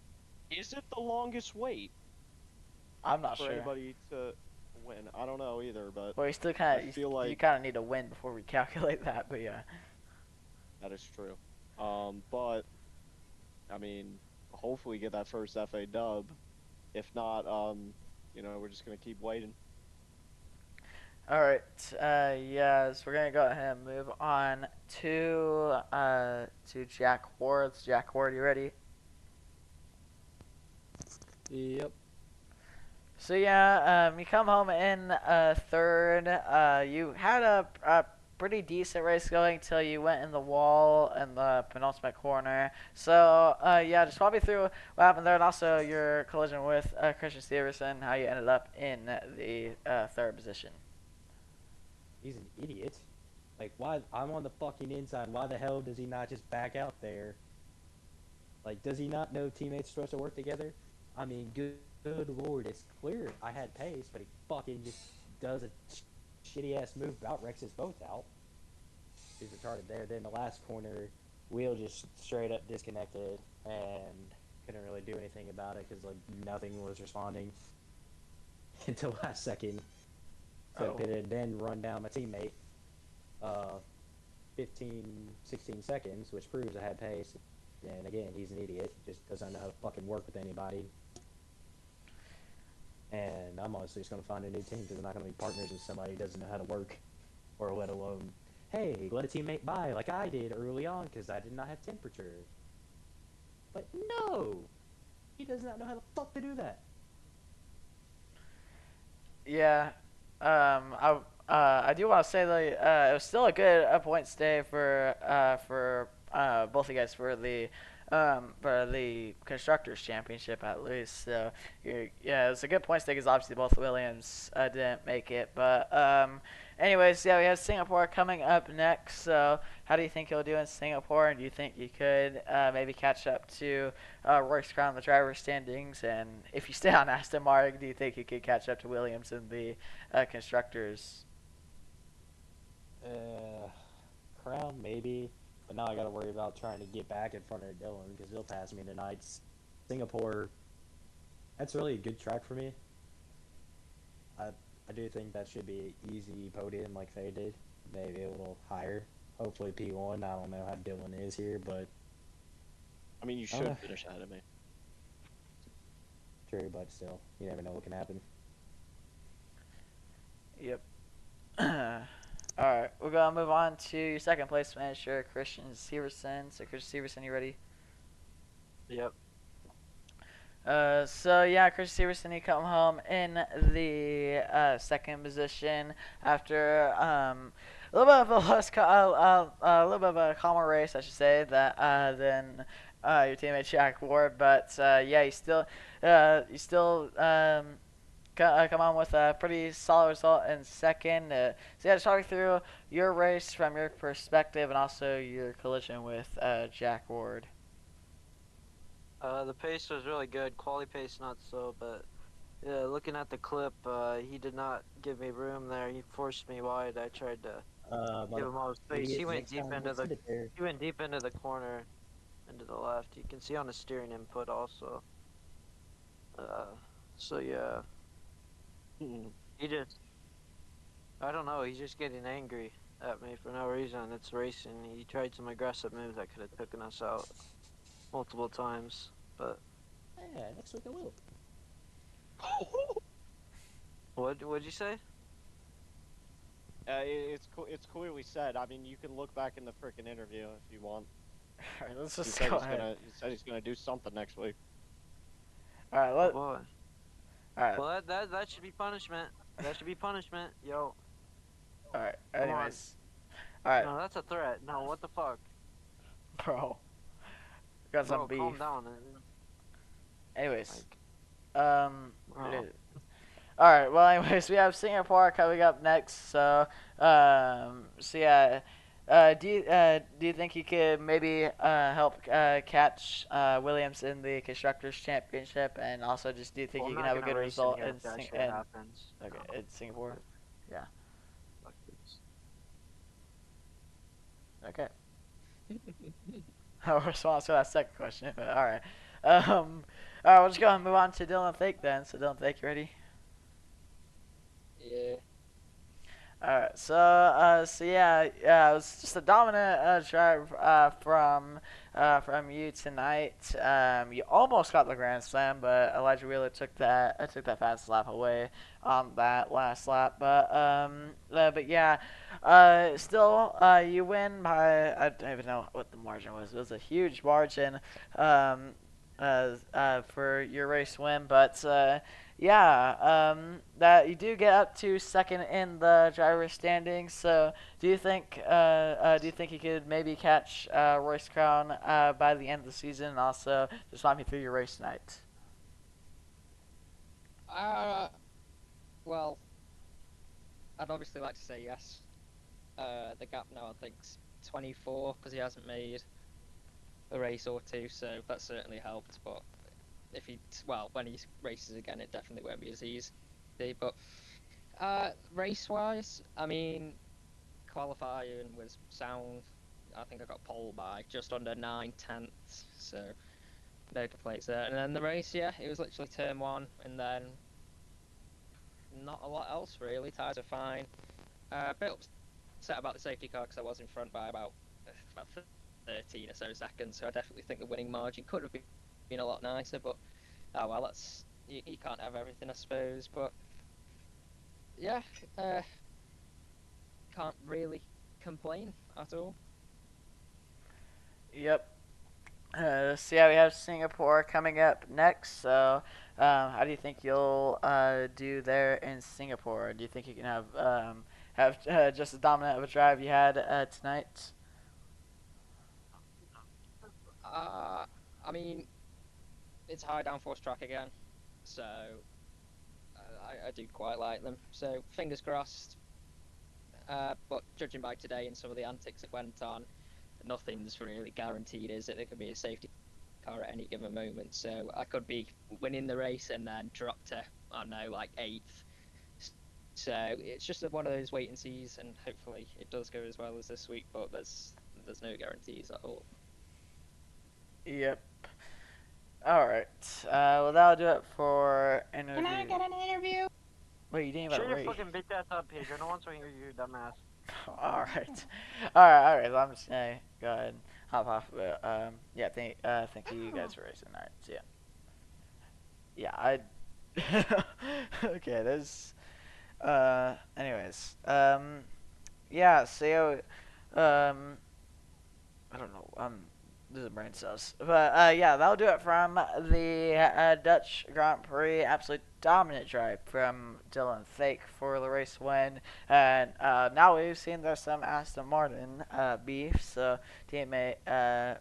[SPEAKER 3] is it the longest wait
[SPEAKER 1] I'm not
[SPEAKER 3] for
[SPEAKER 1] sure.
[SPEAKER 3] anybody to win? I don't know either, but
[SPEAKER 1] Well, you still
[SPEAKER 3] I
[SPEAKER 1] kind of
[SPEAKER 3] feel
[SPEAKER 1] you
[SPEAKER 3] like
[SPEAKER 1] kind of need to win before we calculate that. But yeah.
[SPEAKER 3] that is true. But I mean, hopefully get that first FA dub. If not, we're just gonna keep waiting.
[SPEAKER 1] All right. Yes, we're gonna go ahead and move on to Jack Ward. Jack Ward, you ready?
[SPEAKER 4] Yep.
[SPEAKER 1] So yeah, you come home in third. You had a pretty decent race going till you went in the wall in the penultimate corner. So yeah, just walk me through what happened there, and also your collision with Christian Steverson, how you ended up in the third position.
[SPEAKER 4] He's an idiot. Like, why? I'm on the fucking inside. Why the hell does he not just back out there? Like, does he not know teammates supposed to work together? I mean, good lord, it's clear I had pace, but he fucking just does a shitty ass move, about wrecks us both out. He's retarded there. Then the last corner, wheel just straight up disconnected and couldn't really do anything about it because like nothing was responding until last second. So
[SPEAKER 1] Oh.
[SPEAKER 4] pitted, then run down my teammate 15, 16 seconds, which proves I had pace. And again, he's an idiot. Just doesn't know how to fucking work with anybody. And I'm honestly just going to find a new team because I'm not going to be partners with somebody who doesn't know how to work. Or let alone, hey, let a teammate by like I did early on because I did not have temperature. But no! He does not know how the fuck to do that.
[SPEAKER 1] Yeah. I do want to say that it was still a good points day for both of you guys for the constructors championship at least. So yeah, it's a good point stake because obviously both Williams didn't make it. But anyways, yeah, we have Singapore coming up next. So how do you think you'll do in Singapore? And do you think you could maybe catch up to Royce Crown in the driver's standings? And if you stay on Aston Martin, do you think you could catch up to Williams in the constructors?
[SPEAKER 4] Crown maybe, but now I got to worry about trying to get back in front of Dylan because he'll pass me tonight. Singapore, that's really a good track for me. I do think that should be an easy podium like they did, maybe a little higher. Hopefully P1. I don't know how Dylan is here, but
[SPEAKER 3] I mean, you should finish ahead of me.
[SPEAKER 4] true, but still, you never know what can happen.
[SPEAKER 1] Yep. Alright, we're going to move on to your second place finisher, Christian Severson. So, Christian Severson, you ready?
[SPEAKER 2] Yep.
[SPEAKER 1] So yeah, Christian Severson, he come home in the second position after a little bit of a little bit of a calmer race, I should say, than your teammate Jack Ward. But yeah, he still come on with a pretty solid result in second. So yeah, just talk me through your race from your perspective and also your collision with Jack Ward.
[SPEAKER 2] The pace was really good. Quality pace not so, but yeah, looking at the clip, he did not give me room there. He forced me wide. I tried to give him all space. He went deep into the corner, into the left. You can see on the steering input also. So yeah, he just, I don't know. He's just getting angry at me for no reason. It's racing. He tried some aggressive moves that could have taken us out multiple times, but
[SPEAKER 4] Yeah, next week I will.
[SPEAKER 2] what'd you say?
[SPEAKER 3] It's clearly said. I mean, you can look back in the freaking interview if you want.
[SPEAKER 1] Alright, let's
[SPEAKER 3] He
[SPEAKER 1] just
[SPEAKER 3] said
[SPEAKER 1] go
[SPEAKER 3] he's
[SPEAKER 1] ahead.
[SPEAKER 3] he said he's gonna do something next week.
[SPEAKER 1] Alright,
[SPEAKER 2] Oh boy.
[SPEAKER 1] alright,
[SPEAKER 2] Well, that should be punishment. That should be punishment. Yo.
[SPEAKER 1] alright.
[SPEAKER 2] Come on.
[SPEAKER 1] Anyways, alright,
[SPEAKER 2] No, that's a threat. No, what the fuck?
[SPEAKER 1] bro. Got some
[SPEAKER 2] Bro,
[SPEAKER 1] beef.
[SPEAKER 2] calm down.
[SPEAKER 1] Anyways,
[SPEAKER 2] Bro.
[SPEAKER 1] alright. Well, anyways, we have Singapore coming up next. So yeah. Do you think you could maybe help catch Williams in the constructors championship, and also just do you think
[SPEAKER 2] Well,
[SPEAKER 1] you
[SPEAKER 2] I'm
[SPEAKER 1] can
[SPEAKER 2] not
[SPEAKER 1] have a
[SPEAKER 2] gonna
[SPEAKER 1] good
[SPEAKER 2] race in
[SPEAKER 1] result
[SPEAKER 2] here
[SPEAKER 1] in
[SPEAKER 2] if that shit happens.
[SPEAKER 1] okay in Singapore? Yeah. Okay. No response to that second question. But all right. All right. We'll just go and move on to Dylan Thake then. So Dylan Thake, you ready?
[SPEAKER 5] Yeah.
[SPEAKER 1] Alright, so yeah, it was just a dominant drive from you tonight. You almost got the grand slam, but Elijah Wheeler took that fast lap away on that last lap. But yeah, still you win by, I don't even know what the margin was. It was a huge margin for your race win, but yeah, that you do get up to second in the driver's standings. So, do you think you could maybe catch Royce Crown by the end of the season? And also, just walk me through your race tonight.
[SPEAKER 5] Well, I'd obviously like to say yes. The gap now I think's 24 because he hasn't made a race or two, so that certainly helped. But if when he races again, it definitely won't be as easy. But race-wise, I mean, qualifying was sound. I think I got pole by just under 9/10, so no complaints there. And then the race, yeah, it was literally turn one, and then not a lot else really. Tires are fine. A bit upset about the safety car because I was in front by about 13 or so seconds, so I definitely think the winning margin could have been a lot nicer, but oh well, that's you can't have everything, I suppose. But yeah, can't really complain at all.
[SPEAKER 1] Yep. So yeah, we have Singapore coming up next. So, how do you think you'll do there in Singapore? Do you think you can have just as dominant of a drive you had tonight?
[SPEAKER 5] I mean, it's a high downforce track again, so I do quite like them. So fingers crossed. But judging by today and some of the antics that went on, nothing's really guaranteed, is it? There could be a safety car at any given moment, so I could be winning the race and then drop to, I don't know, like 8th. So it's just one of those wait and sees, and hopefully it does go as well as this week, but there's no guarantees at all.
[SPEAKER 1] Yep. Alright. Well, that'll do it for interview.
[SPEAKER 6] Can I get an interview?
[SPEAKER 1] Wait, you didn't even
[SPEAKER 2] Shut your
[SPEAKER 1] read.
[SPEAKER 2] fucking bitch ass up, Pedro. No one's hear you, dumbass.
[SPEAKER 1] Alright. Alright. I'm just gonna go ahead and hop off. But, yeah, thank you guys for racing. Alright, so yeah. Okay, there's. Anyways. Yeah, so, I don't know. This is brain cells. But, yeah, that'll do it from the Dutch Grand Prix. Absolute dominant drive from Dylan Fake for the race win. And now we've seen there's some Aston Martin beef. So, teammate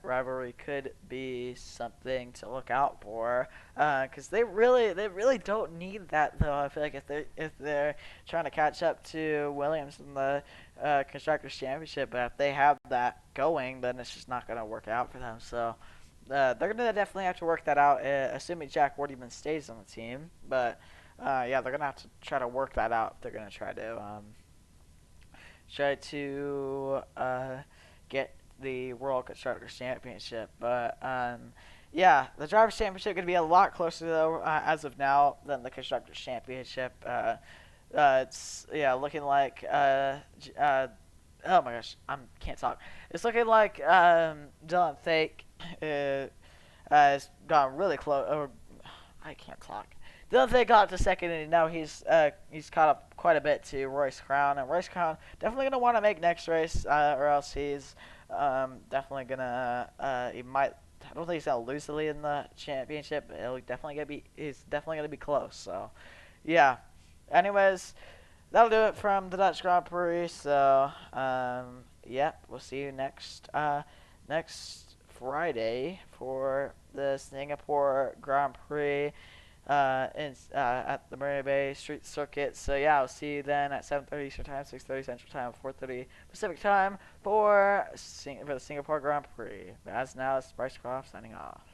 [SPEAKER 1] rivalry could be something to look out for. Because they really don't need that, though. I feel like if they're trying to catch up to Williams in the Constructors Championship, but if they have that going, then it's just not going to work out for them. So they're going to definitely have to work that out, assuming Jack Wardyman stays on the team. But yeah, they're going to have to try to work that out if they're going to try to get the World Constructors Championship. But yeah, the Drivers' Championship going to be a lot closer, though, as of now, than the Constructors' Championship. It's looking like oh my gosh, can't talk. It's looking like Dylan Fake has gone really close. Or I can't talk. Dylan Fake got to second, and now he's caught up quite a bit to Royce Crown, and Royce Crown definitely gonna want to make next race, or else he's definitely gonna he might. I don't think he's gonna lose the lead in the championship. But he's definitely gonna be close. So, yeah. Anyways, that'll do it from the Dutch Grand Prix. So, yeah, we'll see you next Friday for the Singapore Grand Prix at the Marina Bay Street Circuit. So, yeah, I'll see you then at 7:30 Eastern Time, 6:30 Central Time, 4:30 Pacific Time for the Singapore Grand Prix. But as now, it's Bryce Croft signing off.